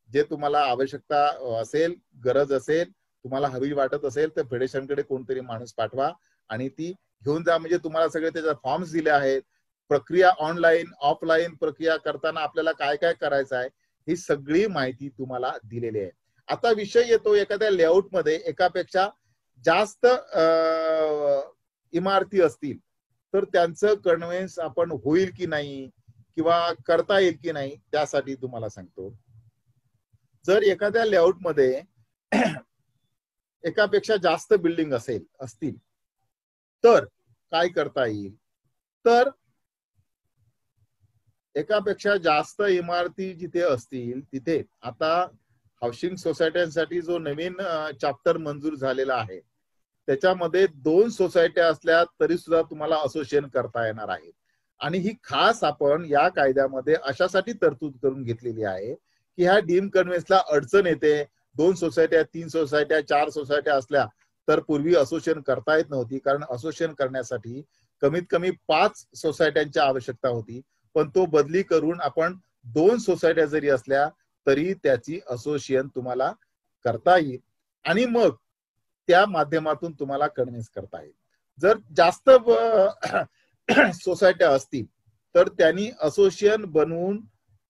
जे तुम्हाला आवश्यकता असेल, गरज असेल, तुम्हाला हवी वाटत असेल तर फेडरेशनकडे कोणतरी माणूस पाठवा आणि ती घेऊन जा. म्हणजे तुम्हाला सगळे त्याचे फॉर्म्स दिले आहेत. प्रक्रिया ऑनलाईन, ऑफलाईन प्रक्रिया करताना आपल्याला काय काय करायचं आहे ही सगळी माहिती तुम्हाला दिलेली आहे. आता विषय येतो एखाद्या लेआउटमध्ये एकापेक्षा जास्त इमारती असतील तर त्यांचं कन्व्हेन्स आपण होईल की नाही किंवा करता येईल की नाही त्यासाठी तुम्हाला सांगतो. जर एखाद्या लेआउटमध्ये एकापेक्षा जास्त बिल्डिंग असतील तर काय करता येईल, तर एकापेक्षा जास्त इमारती जिथे असतील तिथे आता हाऊसिंग सोसायट्यांसाठी जो नवीन चॅप्टर मंजूर झालेला आहे त्याच्यामध्ये 2 सोसायट्या असल्या तरी सुद्धा तुम्हाला असोसिएशन करता येणार आहे. आणि ही खास आपण या कायद्यामध्ये अशासाठी तरतूद करून घेतलेली आहे की ह्या डीम कन्व्हेन्सला अडचण येते. 2 सोसायट्या, 3 सोसायट्या, 4 सोसायट्या असल्या तर पूर्वी असोसिएशन करता येत नव्हती, कारण असोसिएशन करण्यासाठी कमीत कमी 5 सोसायट्यांची आवश्यकता होती. पण तो बदली करून आपण 2 सोसायट्या जरी असल्या तरी त्याची असोसिएशन तुम्हाला करता येईल आणि मग त्या माध्यमातून तुम्हाला कन्व्हिन्स करता येईल. जर जास्त सोसायट्या असतील तर त्यांनी असोसिएशन बनवून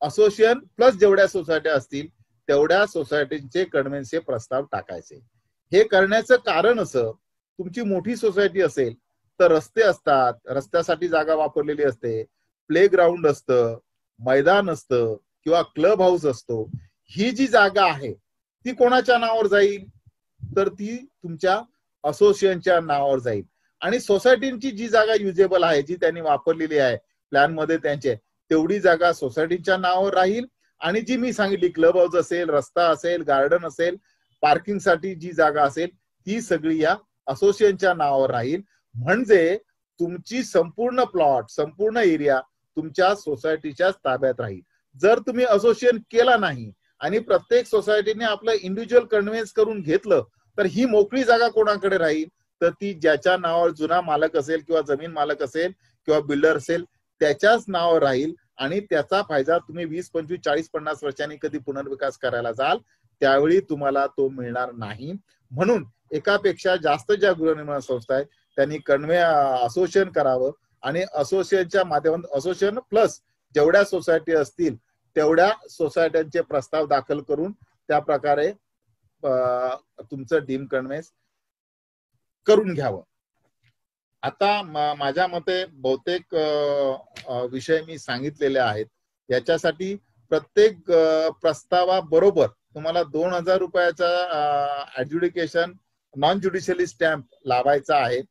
असोसिएशन प्लस जेवढ्या सोसायट्या असतील तेवढ्या सोसायटीचे कन्व्हिन्सचे प्रस्ताव टाकायचे. हे करण्याचं कारण असं, तुमची मोठी सोसायटी असेल तर रस्ते असतात, रस्त्यासाठी जागा वापरलेली असते, प्ले ग्राउंड असतं, मैदान असतं किंवा क्लब हाऊस असतो. ही जी जागा आहे ती कोणाच्या नावावर जाईल, तर ती तुमच्या असोसिएशनच्या नावावर जाईल. आणि सोसायटीची जी जागा युजेबल आहे, जी त्यांनी वापरलेली आहे प्लॅन मध्ये त्यांचे, तेवढी जागा सोसायटीच्या नावावर राहील. आणि जी मी सांगितली क्लब हाऊस असेल, रस्ता असेल, गार्डन असेल, पार्किंगसाठी जी जागा असेल ती सगळी या असोसिएशनच्या नावावर राहील. म्हणजे तुमची संपूर्ण प्लॉट, संपूर्ण एरिया तुमच्या सोसायटीच्याच ताब्यात राहील. जर तुम्ही असोसिएशन केला नाही आणि प्रत्येक सोसायटीने आपलं इंडिव्हिज्युअल कन्व्हेन्स करून घेतलं तर ही मोकळी जागा कोणाकडे राहील, तर ती ज्याच्या नावावर जुना मालक असेल किंवा जमीन मालक असेल किंवा बिल्डर असेल त्याच्याच नावावर राहील. आणि त्याचा फायदा तुम्ही 20, 25, 40, 50 वर्षांनी कधी पुनर्विकास करायला जाल त्यावेळी तुम्हाला तो मिळणार नाही. म्हणून एकापेक्षा जास्त ज्या गृहनिर्माण संस्था आहेत त्यांनी असोसिएशन करावं आणि असोसिएशनच्या माध्यमातून असोसिएशन प्लस जेवढ्या सोसायटी असतील तेवढ्या सोसायट्यांचे प्रस्ताव दाखल करून त्या प्रकारे तुमचं डीम कन्व्हेन्स करून घ्यावं. आता माझ्या मते बहुतेक विषय मी सांगितलेले आहेत. याच्यासाठी प्रत्येक प्रस्तावाबरोबर तुम्हाला 2000 रुपयाचा ऍडज्युडिकेशन नॉन ज्युडिशियली स्टॅम्प लावायचा आहे.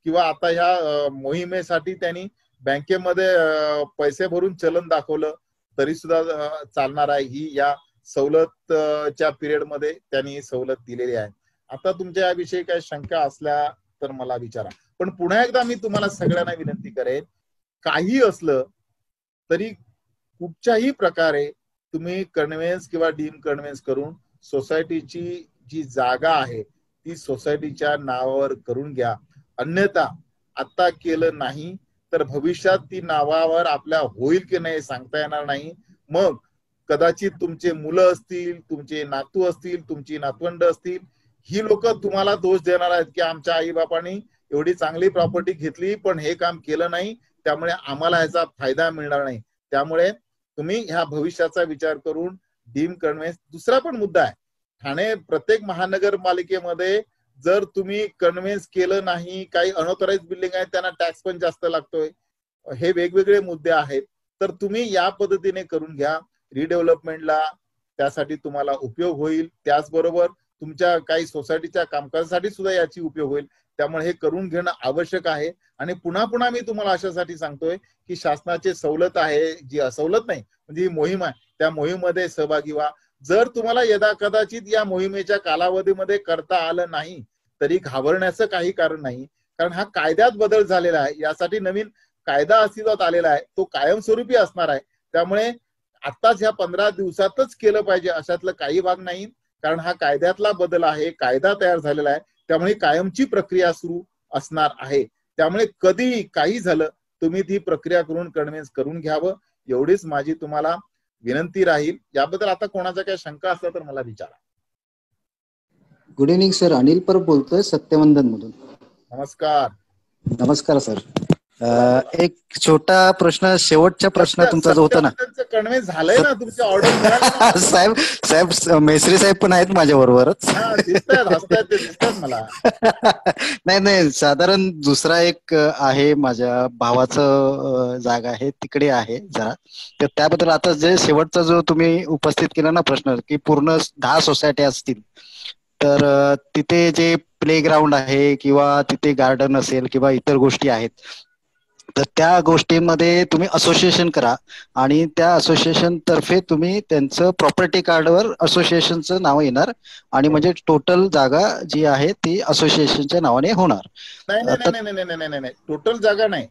किंवा आता ह्या मोहिमेसाठी त्यांनी बँकेमध्ये पैसे भरून चलन दाखवलं तरी सुद्धा चालणार आहे. ही या सवलतच्या पिरियडमध्ये त्यांनी सवलत दिलेली आहे. आता तुमच्या याविषयी काही शंका असल्या तर मला विचारा. पण पुन्हा एकदा मी तुम्हाला सगळ्यांना विनंती करेन, काही असलं तरी कुठच्याही प्रकारे तुम्ही कन्व्हेन्स किंवा डीम कन्व्हेन्स करून सोसायटीची जी जागा आहे ती सोसायटीच्या नावावर करून घ्या. अन्यथा आता केलं नाही तर भविष्यात ती नावावर आपल्या होईल की नाही सांगता येणार नाही. मग कदाचित तुमचे मुलं असतील, तुमचे नातू असतील, तुमची नातवंड असतील, ही लोक तुम्हाला दोष देणार आहेत की आमच्या आई बापांनी एवढी चांगली प्रॉपर्टी घेतली पण हे काम केलं नाही, त्यामुळे आम्हाला ह्याचा फायदा मिळणार नाही. त्यामुळे तुम्ही ह्या भविष्याचा विचार करून डीम कन्व्हेन्स. दुसरा पण मुद्दा आहे, ठाणे प्रत्येक महानगरपालिकेमध्ये जर तुम्ही कन्व्हेन्स केलं नाही, काही अनऑथराइज बिल्डिंग आहेत त्यांना टॅक्स पण जास्त लागतोय, हे वेगवेगळे मुद्दे आहेत. तर तुम्ही या पद्धतीने करून घ्या. रिडेव्हलपमेंटला त्यासाठी तुम्हाला उपयोग होईल. त्याचबरोबर तुमच्या काही सोसायटीच्या कामकाजासाठी सुद्धा याची उपयोग होईल. त्यामुळे हे करून घेणं आवश्यक आहे. आणि पुन्हा पुन्हा मी तुम्हाला अशासाठी सांगतोय की शासनाची सवलत आहे, जी सवलत नाही म्हणजे ही मोहीम आहे, त्या मोहिमेमध्ये सहभागी व्हा. जर तुम्हाला यदा कदाचित या मोहिमेच्या कालावधीमध्ये करता आलं नाही तरी घाबरण्याचं काही कारण नाही, कारण हा कायद्यात बदल झालेला आहे. यासाठी नवीन कायदा अस्तित्वात आलेला आहे, तो कायमस्वरूपी असणार आहे. त्यामुळे आताच ह्या 15 दिवसातच केलं पाहिजे अशातलं काही भाग नाही, कारण हा कायद्यातला बदल आहे, कायदा तयार झालेला आहे. त्यामुळे कायमची प्रक्रिया सुरू असणार आहे. त्यामुळे कधी काही झालं तुम्ही ती प्रक्रिया करून कन्व्हेन्स करून घ्यावं, एवढीच माझी तुम्हाला विनंती राहील. याबद्दल आता कोणाच्या काही शंका असल्या तर मला विचारा. Good evening sir, Anil Parab बोलतोय सत्यवंदन मधून. नमस्कार. नमस्कार सर. एक छोटा प्रश्न, शेवटचा प्रश्न तुमचा जो होता ना कन्व्हिन्स झालंय ना, तुमची ऑर्डर मिळाली साहेब साहेब मेसरी साहेब पण आहेत माझ्या बरोबरच. दिसतायत, हसतायत, ते दिसतात मला. नाही नाही, साधारण दुसरा एक आहे, माझ्या भावाचं जागा आहे तिकडे आहे जरा, तर त्याबद्दल आता जे शेवटचा जो तुम्ही उपस्थित केला ना प्रश्न, की पूर्ण 10 सोसायटी असतील, तर तिथे जे प्ले ग्राउंड आहे किंवा तिथे गार्डन असेल किंवा इतर गोष्टी आहेत, तर त्या गोष्टींमध्ये तुम्ही असोसिएशन करा आणि त्या असोसिएशन तर्फे तुम्ही त्यांचं प्रॉपर्टी कार्डवर असोसिएशनचं नाव येणार आणि म्हणजे टोटल जागा जी आहे ती असोसिएशनच्या नावाने होणार. नाही नाही नाही नाही नाही नाही नाही, टोटल जागा नाही,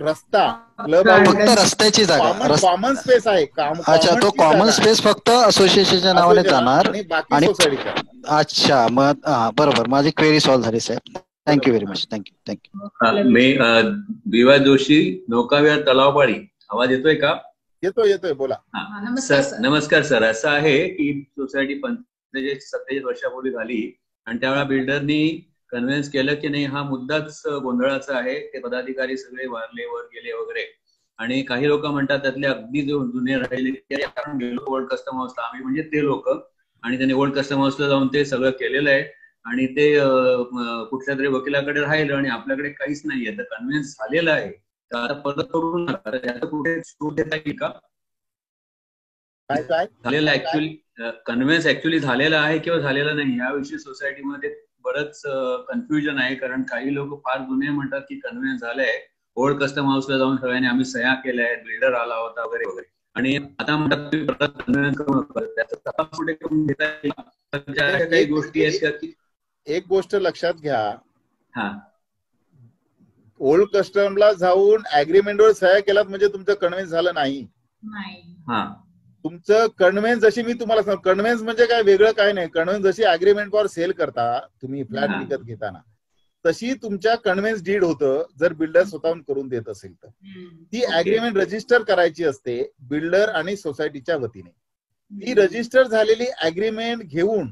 रस्ता, क्लब फक्त रस्त्याची जागा, कॉमन स्पेस आहे. अच्छा, तो कॉमन स्पेस फक्त असोसिएशनच्या नावाने जाणार आणि अच्छा, मग बरोबर, माझी क्वेरी सॉल्व्ह झाली साहेब. Thank you very much. थँक्यू. मी विवा जोशी, नौकाविहार तलावपाडी. आवाज येतोय का? येतोय, बोला. नमस्कार सर. असं आहे की सोसायटी 45-47 वर्षापूर्वी झाली आणि त्यावेळेला बिल्डरनी कन्व्हिन्स केलं की नाही, हा मुद्दाच गोंधळाचा आहे, ते पदाधिकारी सगळे वारले, वर गेले वगैरे. आणि काही लोक म्हणतात त्यातले अगदी जो जुने राहिले, आपण गेलो ओल्ड कस्टम हाऊसला, आम्ही म्हणजे ते लोक, आणि त्यांनी ओल्ड कस्टम हाऊसला जाऊन ते सगळं केलेलं आहे आणि ते कुठल्या तरी वकिलाकडे राहिलं आणि आपल्याकडे काहीच नाहीये. तर कन्व्हिन्स झालेलं आहे, तर आता परत करू नका. त्याचं कुठे सूट देता येईल का? काय झालेलं ऍक्च्युअली कन्व्हिन्स ऍक्च्युअली झालेला आहे किंवा झालेला नाही, याविषयी सोसायटीमध्ये बरंच कन्फ्युजन आहे. कारण काही लोक फार जुने म्हणतात की कन्व्हिन्स झालंय, ओल्ड कस्टम हाऊसला जाऊन सगळ्यांनी आम्ही सह्या केल्या आहेत, बिल्डर आला होता वगैरे वगैरे, आणि आता म्हणतात परत कन्व्हिन्स करू नका. त्याचा तपास कुठे करून घेता येईल? काही गोष्टी आहेत का की एक गोष्ट लक्षात घ्या, ओल्ड कस्टमला जाऊन अग्रीमेंटवर सह्या केलात म्हणजे तुमचं कन्व्हिन्स झालं नाही. तुमचं कन्व्हिन्स, जशी मी तुम्हाला सांगतो, कन्व्हिन्स म्हणजे काय वेगळं काय नाही. कन्व्हिन्स जशी अग्रीमेंटवर सेल करता तुम्ही फ्लॅट विकत घेताना, तशी तुमच्या कन्व्हिन्स डीड होतं, जर बिल्डर स्वतःहून करून देत असेल तर. ती अग्रीमेंट रजिस्टर करायची असते बिल्डर आणि सोसायटीच्या वतीने. ती रजिस्टर झालेली अग्रीमेंट घेऊन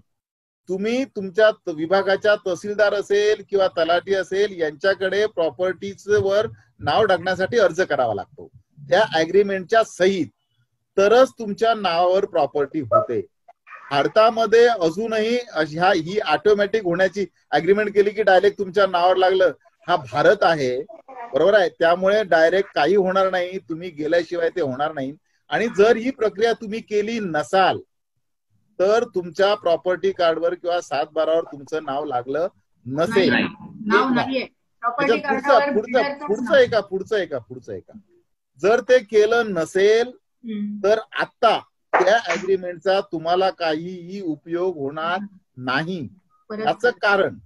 तुम्ही तुमच्या विभागाच्या तहसीलदार असेल किंवा तलाठी असेल यांच्याकडे प्रॉपर्टीवर नाव टाकण्यासाठी अर्ज करावा लागतो. त्या अग्रीमेंटच्या सहित तरच तुमच्या नावावर प्रॉपर्टी होते. भारतामध्ये अजूनही ही ऑटोमॅटिक होण्याची, अग्रीमेंट केली की डायरेक्ट तुमच्या नावावर लागलं, हा भारत आहे, बरोबर आहे. त्यामुळे डायरेक्ट काही होणार नाही, तुम्ही गेल्याशिवाय ते होणार नाही. आणि जर ही प्रक्रिया तुम्ही केली नसाल तर तुमच्या प्रॉपर्टी कार्डवर किंवा 7/12वर तुमचं नाव लागलं नसेल. पुढचं एका जर ते केलं नसेल तर आता त्या अग्रीमेंटचा तुम्हाला काहीही उपयोग होणार नाही. याचं कारण,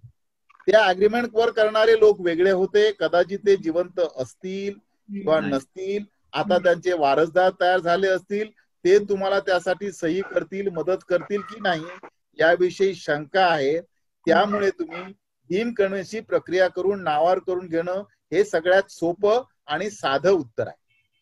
त्या अग्रीमेंट वर करणारे लोक वेगळे होते, कदाचित ते जिवंत असतील किंवा नसतील, आता त्यांचे वारसदार तयार झाले असतील, ते तुम्हाला त्यासाठी सही करतील, मदत करतील की नाही याविषयी शंका आहे. त्यामुळे तुम्ही डीम कन्व्हिन्सची प्रक्रिया करून नावावर करून घेणं हे सगळ्यात सोपं आणि साधं उत्तर आहे.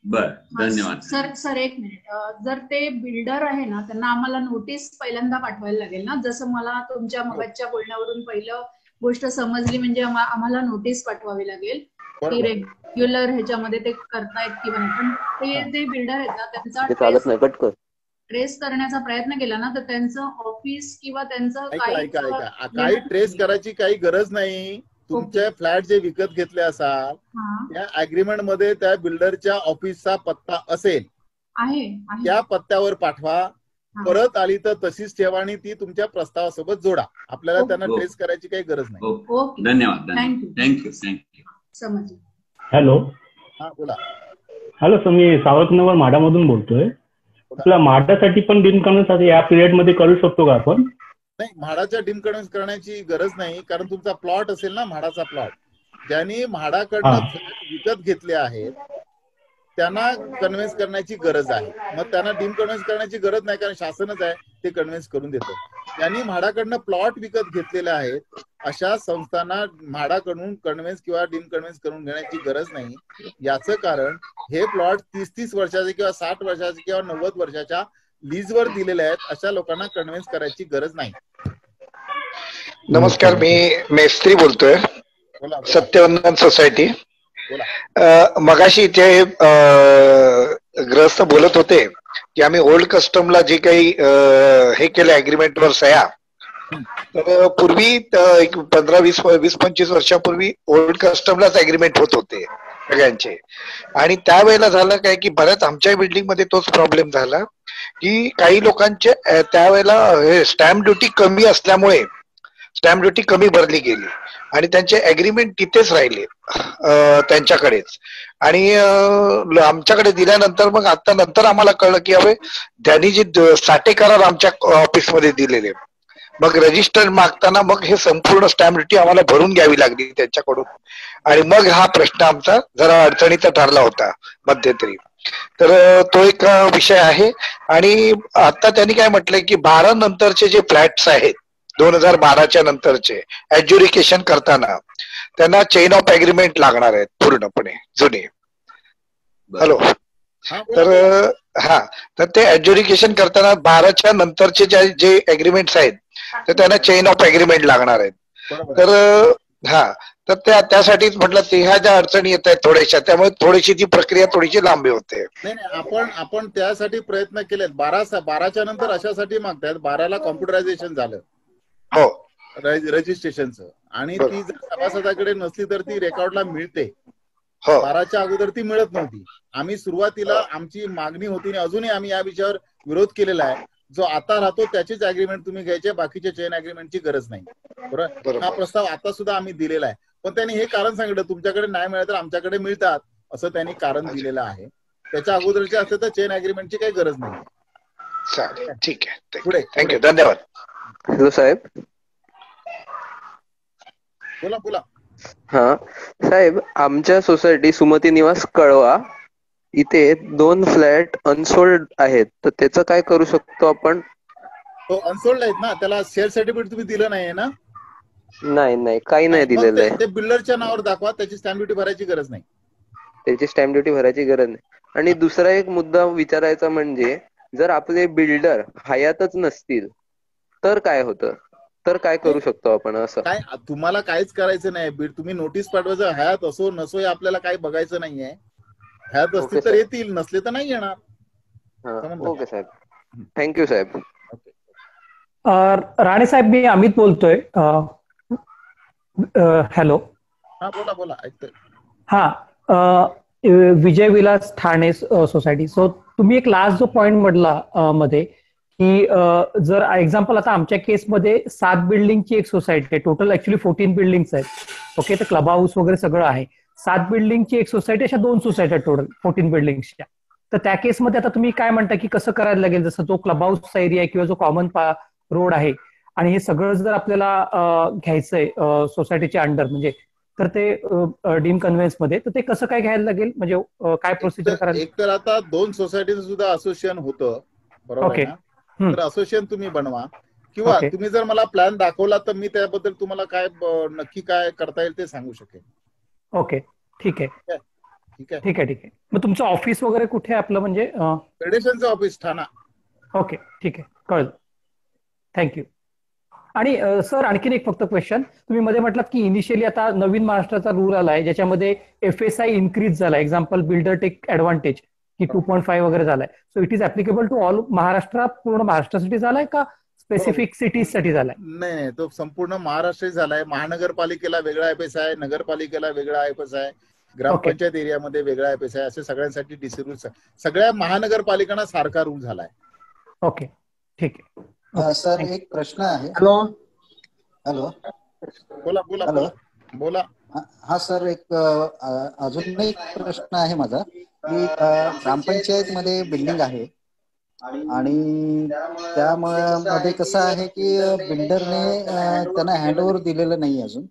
बर, धन्यवाद सर. एक मिनिट, जर ते बिल्डर आहे ना, त्यांना आम्हाला नोटीस पहिल्यांदा पाठवायला लागेल ना? जसं मला तुमच्या मगाच्या बोलण्यावरून पहिलं गोष्ट समजली, म्हणजे आम्हाला नोटीस पाठवावी लागेल की रेग्युलर ह्याच्यामध्ये ते करतायत किंवा नाही. पण ते जे बिल्डर आहेत ना, त्यांचा ट्रेस करण्याचा प्रयत्न केला ना, तर त्यांचं ऑफिस किंवा त्यांचं काही ट्रेस करायची काही गरज नाही. तुमचे फ्लॅट जे विकत घेतले असाल त्या अग्रीमेंट मध्ये त्या बिल्डरच्या ऑफिसचा पत्ता असेल, त्या पत्त्यावर पाठवा. परत आली तर तशीच ठेवा आणि ती तुमच्या प्रस्तावासोबत जोडा. आपल्याला त्यांना ट्रेस करायची काही गरज नाही. धन्यवाद. थँक्यू. हॅलो. बोला. हॅलो सर, मी सावरकनगर म्हाडामधून बोलतोय. आपल्या म्हाडासाठी पण डीम कन्व्हिन्स या पिरियड मध्ये करू शकतो का आपण? नाही, म्हाडाच्या डीम कन्व्हिन्स करण्याची गरज नाही, कारण तुमचा प्लॉट असेल ना, म्हाडाचा प्लॉट, ज्यांनी म्हाडाकडनं विकत घेतले आहेत त्यांना कन्व्हिन्स करण्याची गरज आहे. मग त्यांना डीम कन्व्हिन्स करण्याची गरज नाही, कारण शासनच आहे ते कन्व्हिन्स करून देतं. त्यांनी म्हाडाकडनं प्लॉट विकत घेतलेले आहेत अशा संस्थांना म्हाडाकडून कन्व्हिन्स किंवा डीम कन्व्हिन्स करून घेण्याची गरज नाही. याचं कारण हे प्लॉट 30-30 वर्षाचे किंवा 60 वर्षाचे किंवा 90 वर्षाच्या लीजवर दिलेले आहेत. अशा लोकांना कन्व्हिन्स करायची गरज नाही. नमस्कार, मी मेस्त्री बोलतोय, सत्यवंदन सोसायटी. मगाशी इथे ग्रस्त बोलत होते की आम्ही ओल्ड कस्टमला जे काही हे केलं अग्रीमेंटवर सह्या, तर पूर्वी एक 15-20-25 वर्षापूर्वी ओल्ड कस्टमलाच अग्रीमेंट होत होते सगळ्यांचे. आणि त्यावेळेला झालं काय की बऱ्याच आमच्या बिल्डिंग मध्ये तोच प्रॉब्लेम झाला की काही लोकांचे त्यावेळेला स्टॅम्प ड्युटी कमी असल्यामुळे स्टॅम्प ड्युटी कमी भरली गेली आणि त्यांचे अग्रीमेंट तिथेच राहिले त्यांच्याकडेच. आणि आमच्याकडे दिल्यानंतर मग आता नंतर आम्हाला कळलं की हवे त्यांनी जे साठे करार आमच्या ऑफिसमध्ये दिलेले, मग रजिस्टर मागताना मग हे संपूर्ण स्टॅम्प ड्युटी आम्हाला भरून घ्यावी लागली त्यांच्याकडून. आणि मग हा प्रश्न आमचा जरा अडचणीचा ठरला होता मध्यंतरी. तर तो एक विषय आहे. आणि आता त्यांनी काय म्हटलंय की 12 नंतरचे जे फ्लॅट्स आहेत 2012च्या नंतरचे एज्युरिकेशन करताना त्यांना चेन ऑफ अग्रीमेंट लागणार आहेत पूर्णपणे जुने. हॅलो. तर तर ते एज्युरिकेशन करताना 12च्या नंतरचे जे अग्रीमेंट्स आहेत तर त्यांना चेन ऑफ अग्रीमेंट लागणार आहेत. तर तर त्यासाठीच म्हटलं ते ह्या ज्या अडचणी येत आहेत थोड्याशा, त्यामुळे थोडीशी ती प्रक्रिया थोडीशी लांबी होते. नाही, आपण त्यासाठी प्रयत्न केलेत. 12च्या नंतर अशासाठी मागतायत 12ला कॉम्प्युटरायझेशन झालं हो रजिस्ट्रेशनचं, आणि ती जर सभासदाकडे नसली तर ती रेकॉर्डला मिळते. 12च्या अगोदर ती मिळत नव्हती. आम्ही सुरुवातीला आमची मागणी होती आणि अजूनही आम्ही या विषयावर विरोध केलेला आहे. जो आता राहतो त्याचीच अग्रीमेंट तुम्ही घ्यायचे, बाकीच्या चेन अग्रीमेंटची गरज नाही. बरोबर. हा प्रस्ताव आता सुद्धा आम्ही दिलेला आहे. पण त्यांनी हे कारण सांगितलं तुमच्याकडे नाही मिळत तर आमच्याकडे मिळतात असं त्यांनी कारण दिलेलं आहे. त्याच्या अगोदरचे असते तर चेन अग्रीमेंटची काही गरज नाही. चालेल, ठीक आहे. पुढे थँक्यू, धन्यवाद. हॅलो साहेब. बोला. हा साहेब, आमच्या सोसायटी सुमती निवास कळवा इथे 2 फ्लॅट अनसोल्ड आहेत, तर त्याचं काय करू शकतो आपण? तो अनसोल्ड आहेत ना, त्याला शेअर सर्टिफिकेट तुम्ही दिलं नाहीये ना? नाही, काही नाही दिलेलं आहे. ते बिल्डरच्या नावावर दाखवा, त्याची स्टॅम्प ड्युटी भरायची गरज नाही. त्याची स्टॅम्प ड्युटी भरायची गरज नाही. आणि दुसरा एक मुद्दा विचारायचा म्हणजे जर आपले बिल्डर हयातच नसतील तर काय होतं? तर काय करू शकतो आपण? असं काय तुम्हाला काहीच करायचं नाही. तुम्ही नोटीस पाठवायचं, हयात असो नसो आपल्याला काही बघायचं नाहीये. हयात असतील तर येतील, नसले तर नाही येणार. ओके साहेब, थँक्यू साहेब. राणे साहेब, मी अमित बोलतोय. हॅलो. बोला ऐकतोय. विजय विलास ठाणे सोसायटी. सो तुम्ही एक लास्ट जो पॉइंट म्हटला मध्ये की जर एक्झाम्पल आता आमच्या केसमध्ये 7 बिल्डिंगची एक सोसायटी आहे. टोटल ऍक्च्युली 14 बिल्डिंग्स आहेत. ओके, तर क्लब हाऊस वगैरे सगळं आहे. 7 बिल्डिंगची एक सोसायटी, अशा 2 सोसायटी टोटल 14 बिल्डिंग्सच्या. तर त्या केसमध्ये आता तुम्ही काय म्हणता की कसं करायला लागेल? जसं जो क्लब हाऊसचा एरिया आहे किंवा जो कॉमन रोड आहे आणि हे सगळं जर आपल्याला घ्यायचंय सोसायटीच्या अंडर म्हणजे, तर ते डीम कन्व्हेन्स मध्ये, तर ते कसं काय घ्यायला लागेल? म्हणजे काय प्रोसिजर करायला? एक तर आता 2 सोसायटीचं सुद्धा असोसिएशन होतं, बरोबर आहे ना? तर असोसिएशन तुम्ही बनवा, किंवा तुम्ही जर मला प्लॅन दाखवला तर मी त्याबद्दल तुम्हाला काय नक्की काय करता येईल ते सांगू शकेन. ओके, ठीक आहे. मग तुमचं ऑफिस वगैरे कुठे आहे आपलं? म्हणजे फेडरेशनचं ऑफिस ठाणा. ओके, ठीक आहे, कळलं. थँक्यू. आणि सर, आणखीन एक फक्त क्वेश्चन. तुम्ही मध्ये म्हटलात की इनिशियली आता नवीन महाराष्ट्राचा रूल आलाय ज्याच्यामध्ये FSI इन्क्रीज झाला. एक्झाम्पल बिल्डर टेक ऍडव्हान्टेज की 2.5 वगैरे झालाय. So it is applicable to all Maharashtra, पूर्ण महाराष्ट्रासाठी झालाय का स्पेसिफिक सिटीज साठी झालाय? नाही, तो संपूर्ण महाराष्ट्र झालाय. महानगरपालिकेला वेगळा FSI, नगरपालिकेला वेगळा FSI, ग्रामपंचायत एरियामध्ये वेगळा FSI, असे सगळ्यांसाठी DC रूल. सगळ्या महानगरपालिकांना सारखा रूल झालाय. ओके, ठीक आहे. सर, एक प्रश्न आहे. हॅलो. बोला. हा सर, एक अजून एक प्रश्न आहे माझा की ग्रामपंचायत मध्ये बिल्डिंग आहे आणि त्यामध्ये कसं आहे की बिल्डरने त्यांना हँडओव्हर दिलेलं नाही अजून,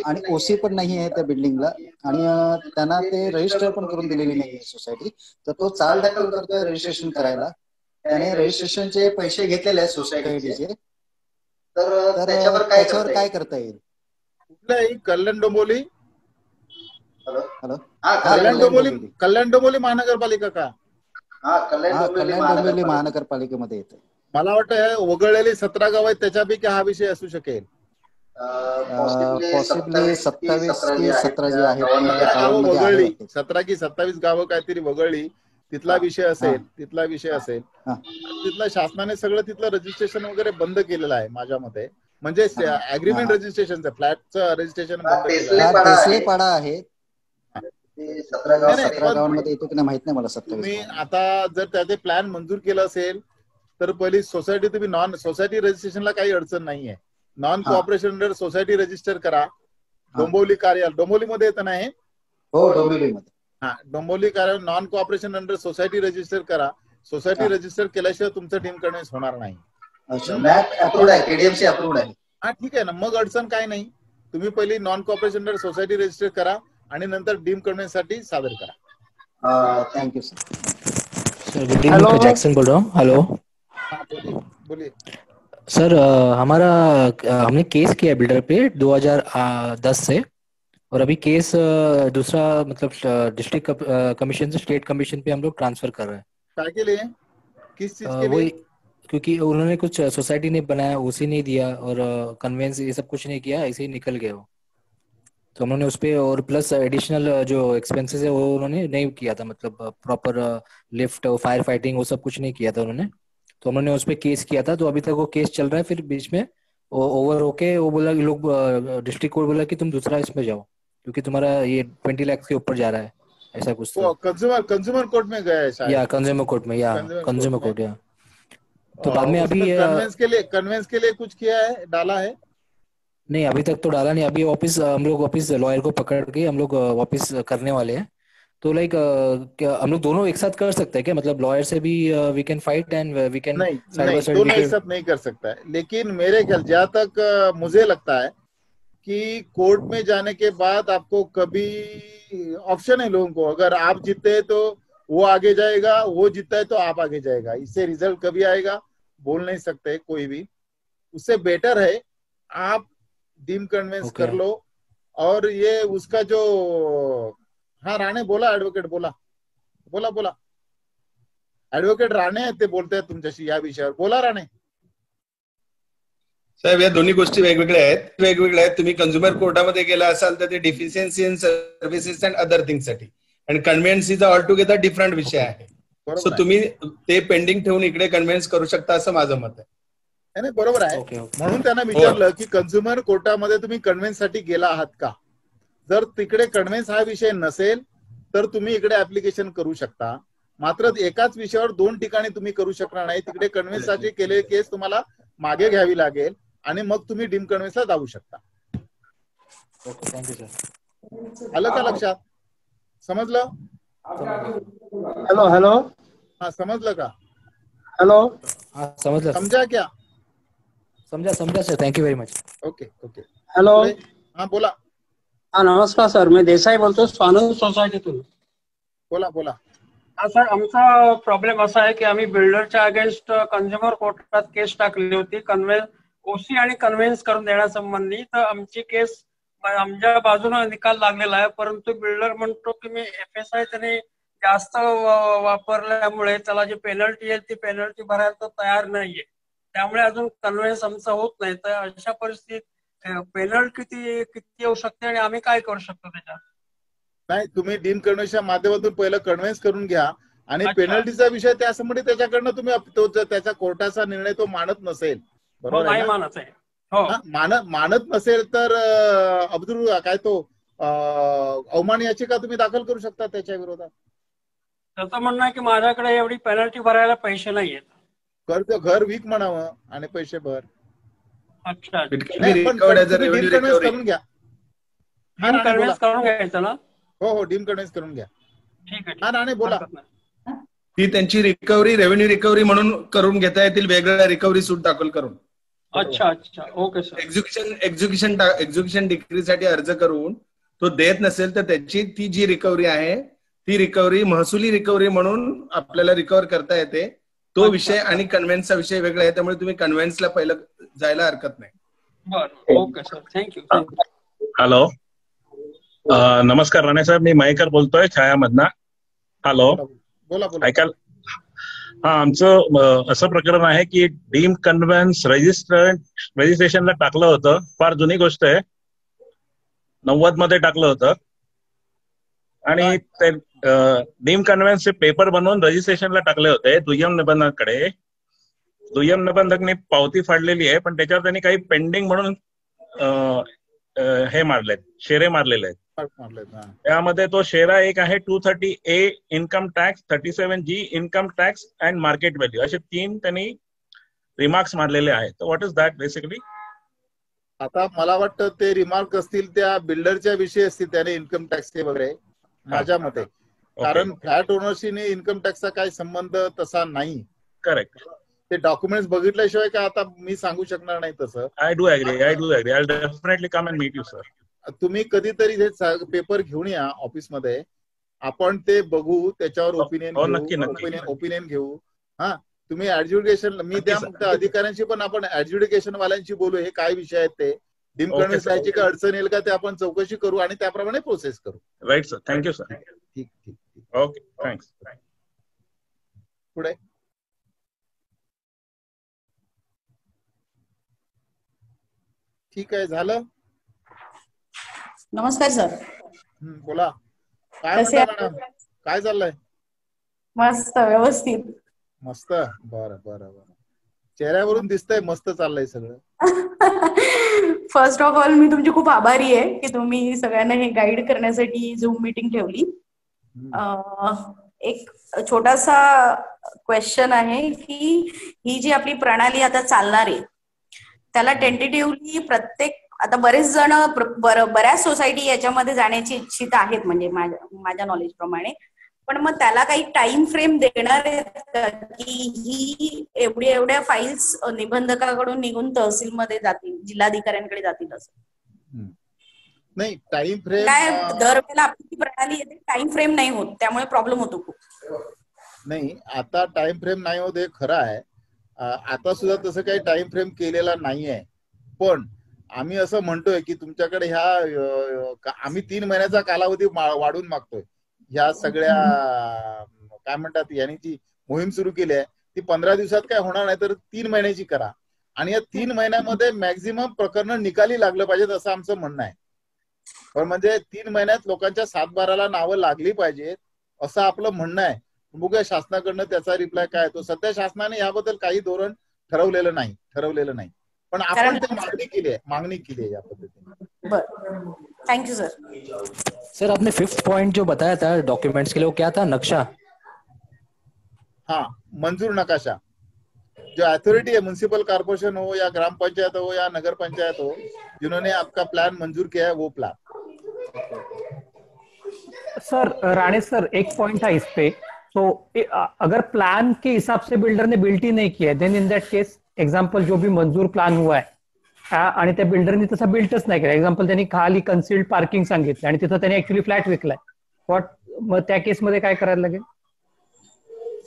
आणि OC पण नाही आहे त्या बिल्डिंगला, आणि त्यांना ते रजिस्टर पण करून दिलेली नाही आहे सोसायटी. तर तो चाल दाखल करतोय रजिस्ट्रेशन करायला. त्याने रजिस्ट्रेशनचे पैसे घेतलेले आहेत सोसायटीचे, तर त्याच्यावर काय करता येईल? कुठल्याही कल्याण डोंबिवली महानगरपालिका का? कल्याण डोंबिवली महानगरपालिकेमध्ये येते. मला वाटतं वगळलेली 17 गाव आहेत त्याच्यापैकी हा विषय असू शकेल. पॉसिबली 27 की 17 जी आहेत गावं गावांमध्ये वगळली, आहे. 17 की 27 गावं काहीतरी वगळली, तिथला विषय असेल, तिथला विषय असेल, तिथलं शासनाने सगळं तिथलं रजिस्ट्रेशन वगैरे बंद केलेलं आहे माझ्या मते. म्हणजे अग्रीमेंट रजिस्ट्रेशनचं, फ्लॅटचं रजिस्ट्रेशन बंद केलेलं आहे. देसलेपाडा आहे, नाही, 17 नाही, पण गावांमध्ये येतो की नाही माहित नाही मला. 27 तुम्ही आता जर त्याचे प्लॅन मंजूर केलं असेल तर पहिली सोसायटी तुम्ही नॉन सोसायटी रजिस्ट्रेशनला काही अडचण नाहीये. Non cooperation under society register करा. डोंबिवली कार्यालय, डोंबिवलीमध्ये येतं नाही? हो, डोंबिवलीमध्ये. हा, डोंबिवली कार्यालय non cooperation under society register करा. सोसायटी रजिस्टर केल्याशिवाय तुमचं डीम कन्व्हेन्स होणार नाही. अप्रूव्ड आहे, केडीएमसी अप्रूव्ड आहे. हा, ठीक आहे ना, मग अडचण काय नाही. तुम्ही पहिली non cooperation under society register करा आणि नंतर डीम कन्व्हेन्स साठी सादर करा. Thank you sir. Good evening, Jackson बोल रहा हूँ. हेलो. हाँ, बोलिए सर. हमने केस किया बिल्डर पे 2010 से, और अभी केस दूसरा मतलब डिस्ट्रिक्ट कमीशन से स्टेट कमीशन पे हम लोग ट्रांसफर कर रहे हैं. क्या के लिए? किस चीज के लिए? क्योंकि उन्होंने कुछ सोसाइटी नहीं बनाया, ओसी नहीं दिया और कन्वेंस ये सब कुछ नहीं किया, ऐसे ही निकल गया वो. तो उन्होंने उस पे और प्लस एडिशनल जो एक्सपेंसेस है वो उन्होंने नहीं किया था, मतलब प्रॉपर लिफ्ट और फायर फाइटिंग वो सब कुछ नहीं किया था उन्होंने. तो उन्होंने उस पे केस किया था, तो अभी तक वो केस चल रहा है. फिर बीच में वो ओवर होके वो बोला कि लोग डिस्ट्रिक्ट कोर्ट बोला कि तुम दूसरा इसमें जाओ क्योंकि तुम्हारा ये 20 लाख के ऊपर जा रहा है, ऐसा कुछ. कंज्यूमर कोर्ट में गया है शायद. या कंज्यूमर कोर्ट में, या कंज्यूमर कोर्ट, या. तो बाद में अभी कन्वेंस के लिए कुछ किया है, डाला है? नहीं, अभी तक तो डाला नहीं. अभी वापस हम लोग वापस लॉयर को पकड़ के हम लोग वापस करने वाले हैं. तो लाइक हम लोग दोनों एक साथ कर सकते हैं क्या? मतलब लॉयर से भी we can fight and we can. नहीं, दोनों एक साथ नहीं कर सकता है. लेकिन मेरे ख्याल जहाँ तक मुझे लगता है कि कोर्ट में जाने के बाद आपको कभी ऑप्शन है लोगों को, अगर आप जीतते हैं तो वो आगे जाएगा, वो जीतता है तो आप आगे जाएगा. इससे रिजल्ट कभी आएगा बोल नहीं सकते कोई भी. उससे बेटर है आप डीम कन्वेंस कर लो. और ये उसका जो, हाँ राणे बोला, ऍडव्होकेट बोला ऍडव्होकेट राणे आहेत ते बोलतायत तुमच्याशी या विषयावर. बोला राणे. साहेब, या दोन्ही गोष्टी वेगवेगळ्या आहेत. तुम्ही कंझ्युमर कोर्टामध्ये गेला असाल तर ते deficiency in services and other things साठी, आणि कन्व्हेन्सीचा ऑल टुगेदर डिफरंट विषय आहे. सो तुम्ही ते पेंडिंग ठेवून इकडे कन्व्हेन्स करू शकता असं माझं मत आहे. नाही, बरोबर आहे. म्हणून त्यांना विचारलं की कंझ्युमर कोर्टामध्ये तुम्ही कन्व्हेन्स साठी गेला आहात का. जर तिकडे कन्व्हेन्स हा विषय नसेल तर तुम्ही इकडे ऍप्लिकेशन करू शकता. मात्र एकाच विषयावर दोन ठिकाणी तुम्ही करू शकणार नाही. तिकडे कन्व्हेन्स साठी केलेली केस तुम्हाला मागे घ्यावी लागेल आणि मग तुम्ही डीम कन्व्हेन्सला जाऊ शकता. Thank you sir. आलं का लक्षात? समजलं? हॅलो. हाँ, समझ का? हेलो. हाँ, समझ. समझा क्या? समझा sir. Thank you very much. Okay. Hello. हाँ, बोला. हाँ, नमस्कार सर. मी देसाई बोलतो, स्वानंद सोसायटीतून. बोला. हा सर, आमचा प्रॉब्लेम असा आहे की आम्ही बिल्डरच्या अगेन्स्ट कंझ्युमर कोर्टात केस टाकली होती ओसी आणि कन्व्हेन्स करून देण्यासंबंधी. तर आमची केस आमच्या बाजूने निकाल लागलेला आहे, परंतु बिल्डर म्हणतो की मी FSI त्याने जास्त वापरल्यामुळे त्याला जी पेनल्टी आहे ती पेनल्टी भरायला तो तयार नाहीये. त्यामुळे अजून कन्व्हेन्स आमचा होत नाही. तर अशा परिस्थितीत पेनल्टी किती येऊ शकते आणि आम्ही काय करू शकतो त्याच्यात? नाही, तुम्ही डीम कन्व्हेन्सच्या माध्यमातून पहिलं कन्व्हेन्स करून घ्या आणि पेनल्टीचा विषय त्यासंबंधी त्याच्याकडनं तुम्ही त्याचा कोर्टाचा निर्णय तो मानत नसेल, बरोबर आहे? मानत आहे. मानत नसेल तर अब्दुल काय तो अवमान याचिका तुम्ही दाखल करू शकता त्याच्या विरोधात. त्याचं म्हणणं आहे की माझ्याकडे एवढी पेनल्टी भरायला पैसे नाहीयेत. घर वीक म्हणावं आणि पैसे भर. अच्छा. करून घ्या. कन्व्हेन्स करून घ्यायचं ना? हो, डीम कन्व्हेन्स करून घ्या. ठीक आहे. हा राणे बोला. ती त्यांची रिकव्हरी, रेव्हेन्यू रिकव्हरी म्हणून करून घेता येतील, वेगळ्या रिकव्हरी सूट दाखल करून. अच्छा. Okay sir. एक्झिक्युशन डिक्रीसाठी अर्ज करून तो देत नसेल तर त्याची ती जी रिकव्हरी आहे ती रिकव्हरी महसुली रिकव्हरी म्हणून आपल्याला रिकव्हर करता येते. तो विषय आणि कन्व्हेन्सचा विषय वेगळा आहे, त्यामुळे तुम्ही कन्व्हेन्सला पहिलं जायला हरकत नाही. बरं. Okay sir. थँक्यू. हॅलो. नमस्कार राणे साहेब, मी मयेकर बोलतोय छायामधना. हॅलो. बोला. हा, आमचं असं प्रकरण आहे की डीम कन्व्हेन्स रजिस्ट्रेशनला टाकलं होतं. फार जुनी गोष्ट आहे, 90 मध्ये टाकलं होतं. आणि ते डीम कन्व्हेन्सचे पेपर बनवून रजिस्ट्रेशनला टाकले होते दुय्यम निबंधकाकडे. दुय्यम निबंधकने पावती फाडलेली आहे, पण त्याच्यावर त्यांनी काही पेंडिंग म्हणून हे मारलेत, शेरे मारलेले आहेत. त्यामध्ये तो शेरा एक आहे 230A income tax, 37G income tax and market value, असे 3 त्यांनी रिमार्क्स मारलेले आहेत. तर व्हॉट इज दॅट बेसिकली? आता मला वाटतं ते रिमार्क असतील त्या बिल्डरच्या विषयी असतील, त्याने इन्कम टॅक्स वगैरे, माझ्या मते. कारण फ्लॅट ओनरशी इन्कम टॅक्सचा काही संबंध तसा नाही. करेक्ट. ते डॉक्युमेंट्स बघितल्याशिवाय काय आता मी सांगू शकणार नाही तसं. I do agree. I definitely come and meet you sir. तुम्ही कधीतरी हे पेपर घेऊन या ऑफिसमध्ये, आपण ते बघू, त्याच्यावर ओपिनियन घेऊ. हा, तुम्ही ऍडज्युडिकेशन मी त्या अधिकाऱ्यांशी पण आपण ऍडज्युडिकेशन वाल्यांशी बोलू, हे काय विषय आहेत ते, डीम कन्व्हेन्स जायची काय अडचण येईल का ते आपण चौकशी करू आणि त्याप्रमाणे प्रोसेस करू. Right sir, thank you sir. ठीक ठीक. Okay, thanks. पुढे ठीक आहे, झालं. नमस्कार सर. बोला, काय म्हणता मॅडम, काय चाललंय? मस्त, व्यवस्थित. मस्त. बरं बरं बरं, चेहऱ्यावरून दिसतंय मस्त चाललंय सगळं. फर्स्ट ऑफ ऑल मी तुमची खूप आभारी आहे की तुम्ही सगळ्यांना हे गाईड करण्यासाठी झूम मीटिंग ठेवली. एक छोटासा क्वेश्चन आहे की ही जी आपली प्रणाली आता चालणार आहे त्याला टेंटेटिव्हली प्रत्येक, आता बरेच जण बऱ्याच सोसायटी याच्यामध्ये जाण्याची इच्छित आहेत, म्हणजे माझ्या नॉलेज प्रमाणे. पण मग त्याला काही टाइम फ्रेम देणार आहेत का की ही एवढ्या फाईल्स निबंधकाकडून निघून तहसीलमध्ये जातील, जिल्हाधिकाऱ्यांकडे जातील असं? नाही, टाइम फ्रेम काय दरवेळेला आपली प्रणाली येते, टाइम फ्रेम नाही होत, त्यामुळे प्रॉब्लेम होतो खूप. नाही, आता टाइम फ्रेम नाही होत हे खरं आहे. आता सुद्धा तसं काही टाइम फ्रेम केलेला नाहीये. पण आम्ही असं म्हणतोय की तुमच्याकडे आम्ही 3 महिन्याचा कालावधी वाढून मागतोय. ह्या सगळ्या काय म्हणतात यांनी जी मोहीम सुरू केली आहे ती 15 दिवसात काय होणार नाही, तर 3 महिन्याची करा. आणि या 3 महिन्यामध्ये मॅक्झिमम प्रकरण निकाली लागलं पाहिजेत असं आमचं म्हणणं आहे. पण म्हणजे 3 महिन्यात लोकांच्या 7-12ला नावं लागली पाहिजेत असं आपलं म्हणणं आहे. बघूया शासनाकडनं त्याचा रिप्लाय काय येतो. सध्या शासनाने याबद्दल काही धोरण ठरवलेलं नाही, पण आपण ते मागणी केली आहे या पद्धतीने. Thank you sir. सर आपने 5th पॉइंट जो बताया था डॉक्यूमेंट्स के लिए, वो क्या था? नक्शा. हाँ, मंजूर नकाशा. जो अथॉरिटी है, म्युनिसिपल कॉर्पोरेशन हो या ग्राम पंचायत हो या नगर पंचायत हो, जिन्होंने आपका प्लान मंजूर किया है वो प्लान. सर राणे सर, एक पॉइंट है इस पे. तो अगर प्लान के हिसाब से बिल्डर ने बिल्ट ही नहीं किया, then in that case example जो भी मंजूर प्लान हुआ आहे आणि त्या बिल्डरने तसा बिल्टच नाही केला, एक्झाम्पल त्यांनी खाली कन्सिल्ड पार्किंग सांगितलं आणि तिथं त्यांनी ऍक्च्युली फ्लॅट विकलाय, मग त्या केसमध्ये काय करायला लागेल?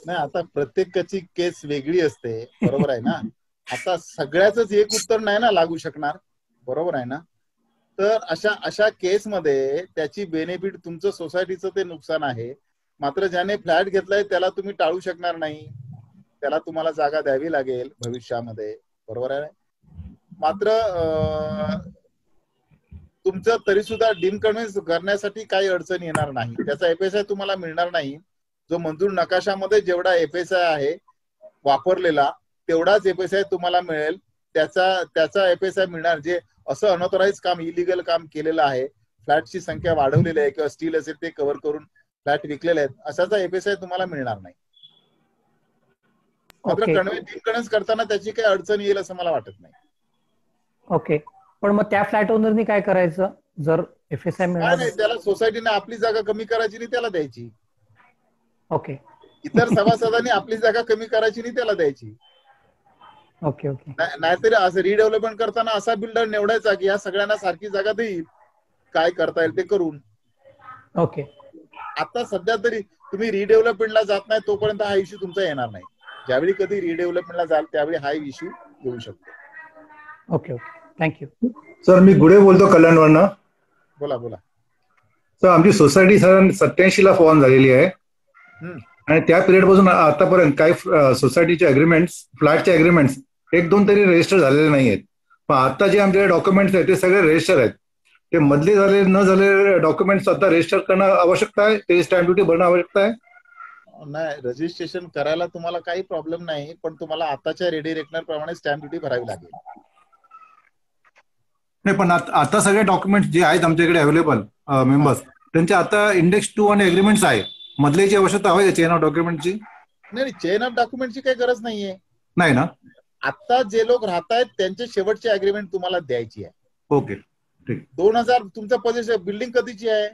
नाही, आता प्रत्येकाची केस वेगळी असते, बरोबर आहे ना. आता सगळ्याच एक उत्तर नाही ना लागू शकणार, बरोबर आहे ना. तर अशा केसमध्ये त्याची बेनिफिट तुमचं सोसायटीचं ते नुकसान आहे. मात्र ज्याने फ्लॅट घेतलाय त्याला तुम्ही टाळू शकणार नाही, त्याला तुम्हाला जागा द्यावी लागेल भविष्यामध्ये, बरोबर आहे. मात्र तुमचं तरी सुद्धा डीम कन्व्हेन्स करण्यासाठी काही अडचण येणार नाही, त्याचा एफएसआय तुम्हाला मिळणार नाही. जो मंजूर नकाशामध्ये जेवढा एफएसआय आहे वापरलेला तेवढाच एफएसआय तुम्हाला मिळेल. त्याचा एफएसआय मिळणार जे असं अनऑथराइज काम, इलिगल काम केलेलं आहे, फ्लॅटची संख्या वाढवलेली आहे किंवा स्टील असेल ते कव्हर करून फ्लॅट विकलेले आहेत, अशाचा एफएसआय तुम्हाला मिळणार नाही. मात्र डीम कन्व्हेन्स करताना त्याची काही अडचण येईल असं मला वाटत नाही. ओके, पण मग त्या फ्लॅट ओनरनी काय करायचं जर एफएसआय मिळाला नाही? त्याला सोसायटीने आपली जागा कमी करायची नाही, त्याला द्यायची. ओके, इतर सभासदांनी आपली जागा कमी करायची नाही, त्याला द्यायची. Okay okay. नाहीतरी असं रिडेव्हलपमेंट करताना असा बिल्डर निवडायचा की या सगळ्यांना सारखी जागा देईल, काय करता येईल ते करून. ओके. आता सध्या तरी तुम्ही रिडेव्हलपमेंटला जात नाही तोपर्यंत हा इश्यू तुमचा येणार नाही. ज्यावेळी कधी रिडेव्हलपमेंटला जाल त्यावेळी हा इश्यू येऊ शकतो. Okay okay, thank you. सर मी गुडे बोलतो कल्याणवरनं. बोला बोला. सर आमची सोसायटी 87 ला फॉर्म झालेली आहे आणि त्या पिरियड पासून आतापर्यंत काही सोसायटीचे अग्रीमेंट्स, फ्लॅटचे अग्रीमेंट्स 1-2 तरी रजिस्टर झालेले नाही आहेत. पण आता जे आमच्याकडे डॉक्युमेंट्स आहेत ते सगळे रजिस्टर आहेत. ते मधले झाले न झालेले डॉक्युमेंट्स आता रजिस्टर करणं आवश्यकता आहे, ते स्टॅम्प ड्युटी भरणं आवश्यकता आहे. नाही, रजिस्ट्रेशन करायला तुम्हाला काही प्रॉब्लेम नाही, पण तुम्हाला आताच्या रेडी रेकनर प्रमाणे स्टॅम्प ड्युटी भरावी लागेल. नाही, पण आता सगळे डॉक्युमेंट्स जे आहेत आमच्याकडे अवेलेबल मेंबर्स, त्यांचे आता इंडेक्स 2 आणि अग्रीमेंट्स आहे. मधल्याची आवश्यकता हवी चेन ऑफ डॉक्युमेंटची? नाही, चेन ऑफ डॉक्युमेंटची काही गरज नाहीये. नाही ना? आता जे लोक राहत आहेत त्यांचे शेवटची अग्रीमेंट तुम्हाला द्यायची आहे. ओके, ठीक. 2000 तुमचं पोझिशन बिल्डिंग कधीची आहे?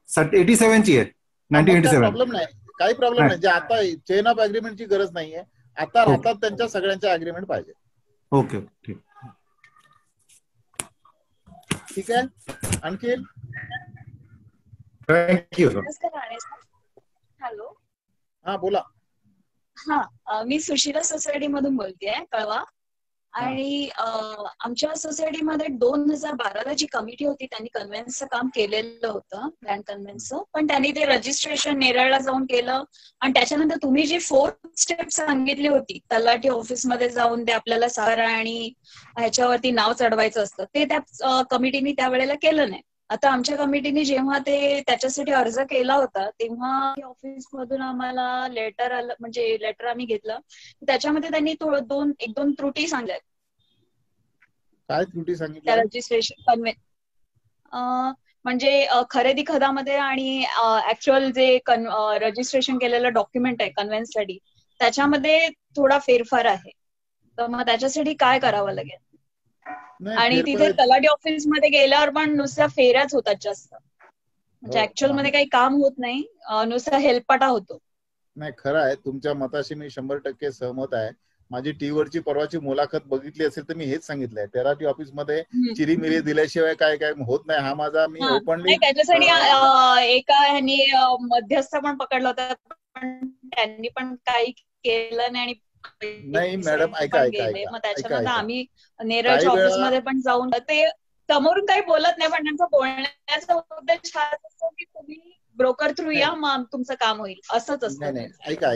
87 ची आहे. 1987. प्रॉब्लेम नाही, काही प्रॉब्लेम नाही. जे आता चेन ऑफ अग्रीमेंटची गरज नाहीये. आता राहतात त्यांच्या सगळ्यांच्या अग्रीमेंट पाहिजे. ओके, ठीक. ठीक आहे. आणखी थँक्यू. हॅलो, हा बोला. हा, मी सुशिला सोसायटी मधून बोलतेय, कळवा. आणि आमच्या सोसायटीमध्ये 2012ला जी कमिटी होती त्यांनी कन्व्हेन्सचं काम केलेलं होतं, लँड कन्व्हेन्सचं. पण त्यांनी ते रजिस्ट्रेशन नेरळला जाऊन केलं आणि त्याच्यानंतर तुम्ही जी 4 स्टेप सांगितली होती, तलाठी ऑफिसमध्ये जाऊन ते आपल्याला सारा आणि ह्याच्यावरती नाव चढवायचं असतं, ते त्या कमिटीने त्यावेळेला केलं नाही. आता आमच्या कमिटीने जेव्हा ते त्याच्यासाठी अर्ज केला होता तेव्हा ऑफिस मधून आम्हाला लेटर आलं, म्हणजे लेटर आम्ही घेतलं. त्याच्यामध्ये त्यांनी 1-2 त्रुटी सांगल्यात. काय त्रुटी सांगितल्या? रजिस्ट्रेशन म्हणजे खरेदी खतामध्ये आणि ऍक्च्युअल जे रजिस्ट्रेशन केलेलं डॉक्युमेंट आहे कन्व्हेन्ससाठी त्याच्यामध्ये थोडा फेरफार आहे. तर मग त्याच्यासाठी काय करावं लागेल? आणि तिथे तलाठी ऑफिस मध्ये गेल्यावर पण नुसत्या फेऱ्याच होतात जास्त, म्हणजे ऍक्च्युअल मध्ये काही काम होत नाही, नुसता हेलपाटा होतो. नाही, खरं आहे. तुमच्या मताशी मी 100% सहमत आहे. माझी टीव्हीवरची परवाची मुलाखत बघितली असेल तर मी हेच सांगितलंय, तलाठी ऑफिस मध्ये चिरीमिरी दिल्याशिवाय काय काय होत नाही. हा माझा मी ओपनली. त्याच्यासाठी एका ह्यांनी मध्यस्थ पण पकडला होता, पण त्यांनी पण काही केलं नाही. नाही मॅडम, ऐका. मग त्याच्यानंतर आम्ही नेरळच्या ऑफिस मध्ये पण जाऊन ते समोरून काही बोलत नाही, पण त्यांचा बोलण्याचा उद्देश हा असतो की तुम्ही ब्रोकर थ्रू या, मग तुमचं काम होईल, असंच असतं. नाही, ऐका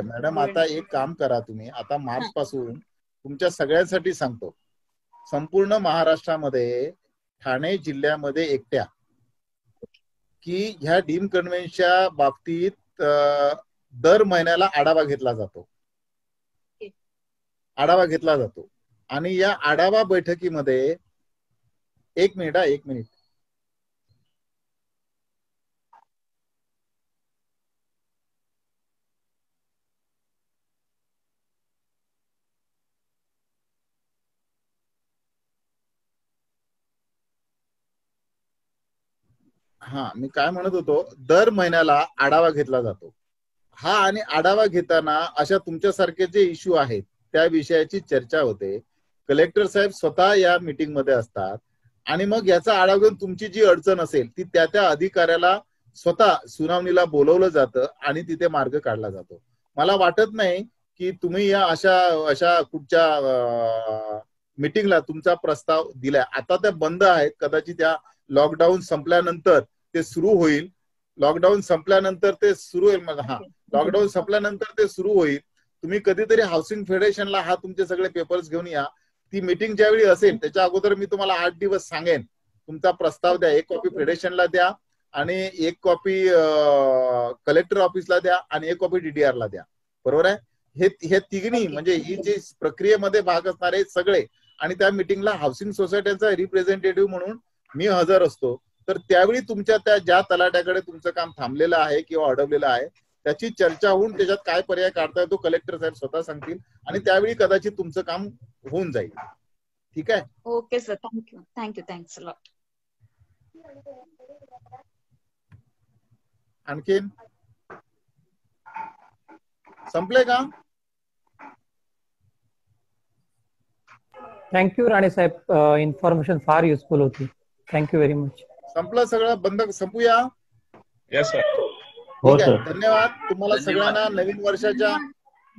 मॅडम, आता एक काम करा तुम्ही. आता मार्च पासून तुमच्या सगळ्यांसाठी सांगतो, संपूर्ण महाराष्ट्रामध्ये ठाणे जिल्ह्यामध्ये एकट्या की ह्या डीम कन्व्हेन्सच्या बाबतीत दर महिन्याला आढावा घेतला जातो. आणि या आढावा बैठकीमध्ये एक मिनिट. हा, मी काय म्हणत होतो, दर महिन्याला आढावा घेतला जातो हा. आणि आढावा घेताना अशा तुमच्यासारखे जे इश्यू आहेत त्या विषयाची चर्चा होते. कलेक्टर साहेब स्वतः या मीटिंग मध्ये असतात आणि मग याचा आढावा घेऊन तुमची जी अडचण असेल ती त्या अधिकाऱ्याला स्वतः सुनावणीला बोलवलं जातं आणि तिथे मार्ग काढला जातो. मला वाटत नाही की तुम्ही या अशा कुठच्या मीटिंगला तुमचा प्रस्ताव दिलाय. आता त्या बंद आहेत, कदाचित त्या लॉकडाऊन संपल्यानंतर ते सुरू होईल. लॉकडाऊन संपल्यानंतर ते सुरू होईल. तुम्ही कधीतरी हाऊसिंग फेडरेशनला तुमचे सगळे पेपर्स घेऊन या. ती मीटिंग ज्यावेळी असेल त्याच्या अगोदर मी तुम्हाला 8 दिवस सांगेन, तुमचा प्रस्ताव द्या. 1 कॉपी फेडरेशनला द्या आणि 1 कॉपी कलेक्टर ऑफिसला द्या आणि 1 कॉपी DDR ला द्या. बरोबर आहे? हे तिघी म्हणजे ही जी प्रक्रियेमध्ये भाग असणारे सगळे. आणि त्या मीटिंगला हाऊसिंग सोसायटीचा रिप्रेझेंटेटिव्ह म्हणून मी हजर असतो. तर त्यावेळी तुमच्या त्या ज्या तलाट्याकडे तुमचं काम थांबलेलं आहे किंवा अडवलेलं आहे त्याची चर्चा होऊन त्याच्यात काय पर्याय काढता येतो कलेक्टर साहेब स्वतः सांगतील आणि त्यावेळी कदाचित तुमचं काम होऊन जाईल. ठीक आहे? Okay sir, thank you. Thanks a lot. आणखीन संपले का? थँक्यू राणे साहेब, इन्फॉर्मेशन फार युजफुल होती. Thank you very much. संपलं सगळं, बंद संपूया. Yes sir. ठीक आहे, धन्यवाद तुम्हाला सगळ्यांना. नवीन वर्षाच्या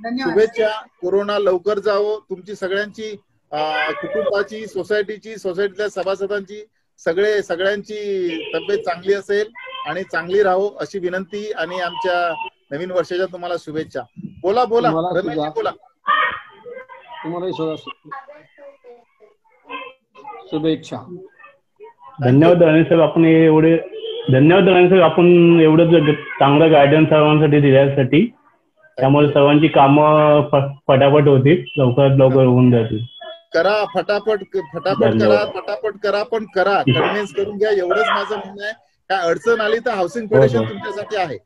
शुभेच्छा. कोरोना लवकर जावो. तुमची सगळ्यांची कुटुंबाची, सोसायटीतल्या सभासदांची सगळ्यांची तब्येत चांगली असेल आणि चांगली राहो अशी विनंती आणि आमच्या नवीन वर्षाच्या तुम्हाला शुभेच्छा. बोला बोला रमेशजी बोला. तुम्हाला शुभेच्छा. धन्यवाद अनिल साहेब, आपण एवढे धन्यवाद अनिल साहेब, आपण एवढं चांगलं गायडन्स सर्वांसाठी दिल्यासाठी. त्यामुळे सर्वांची कामं फटाफट होतील, लवकरात लवकर होऊन जातील. करा फटाफट फटाफट करा, फटाफट करा, पण करा, कन्व्हिन्स करून घ्या, एवढंच माझं म्हणणं आहे. काय अडचण आली तर हाऊसिंग फेडरेशन तुमच्यासाठी आहे.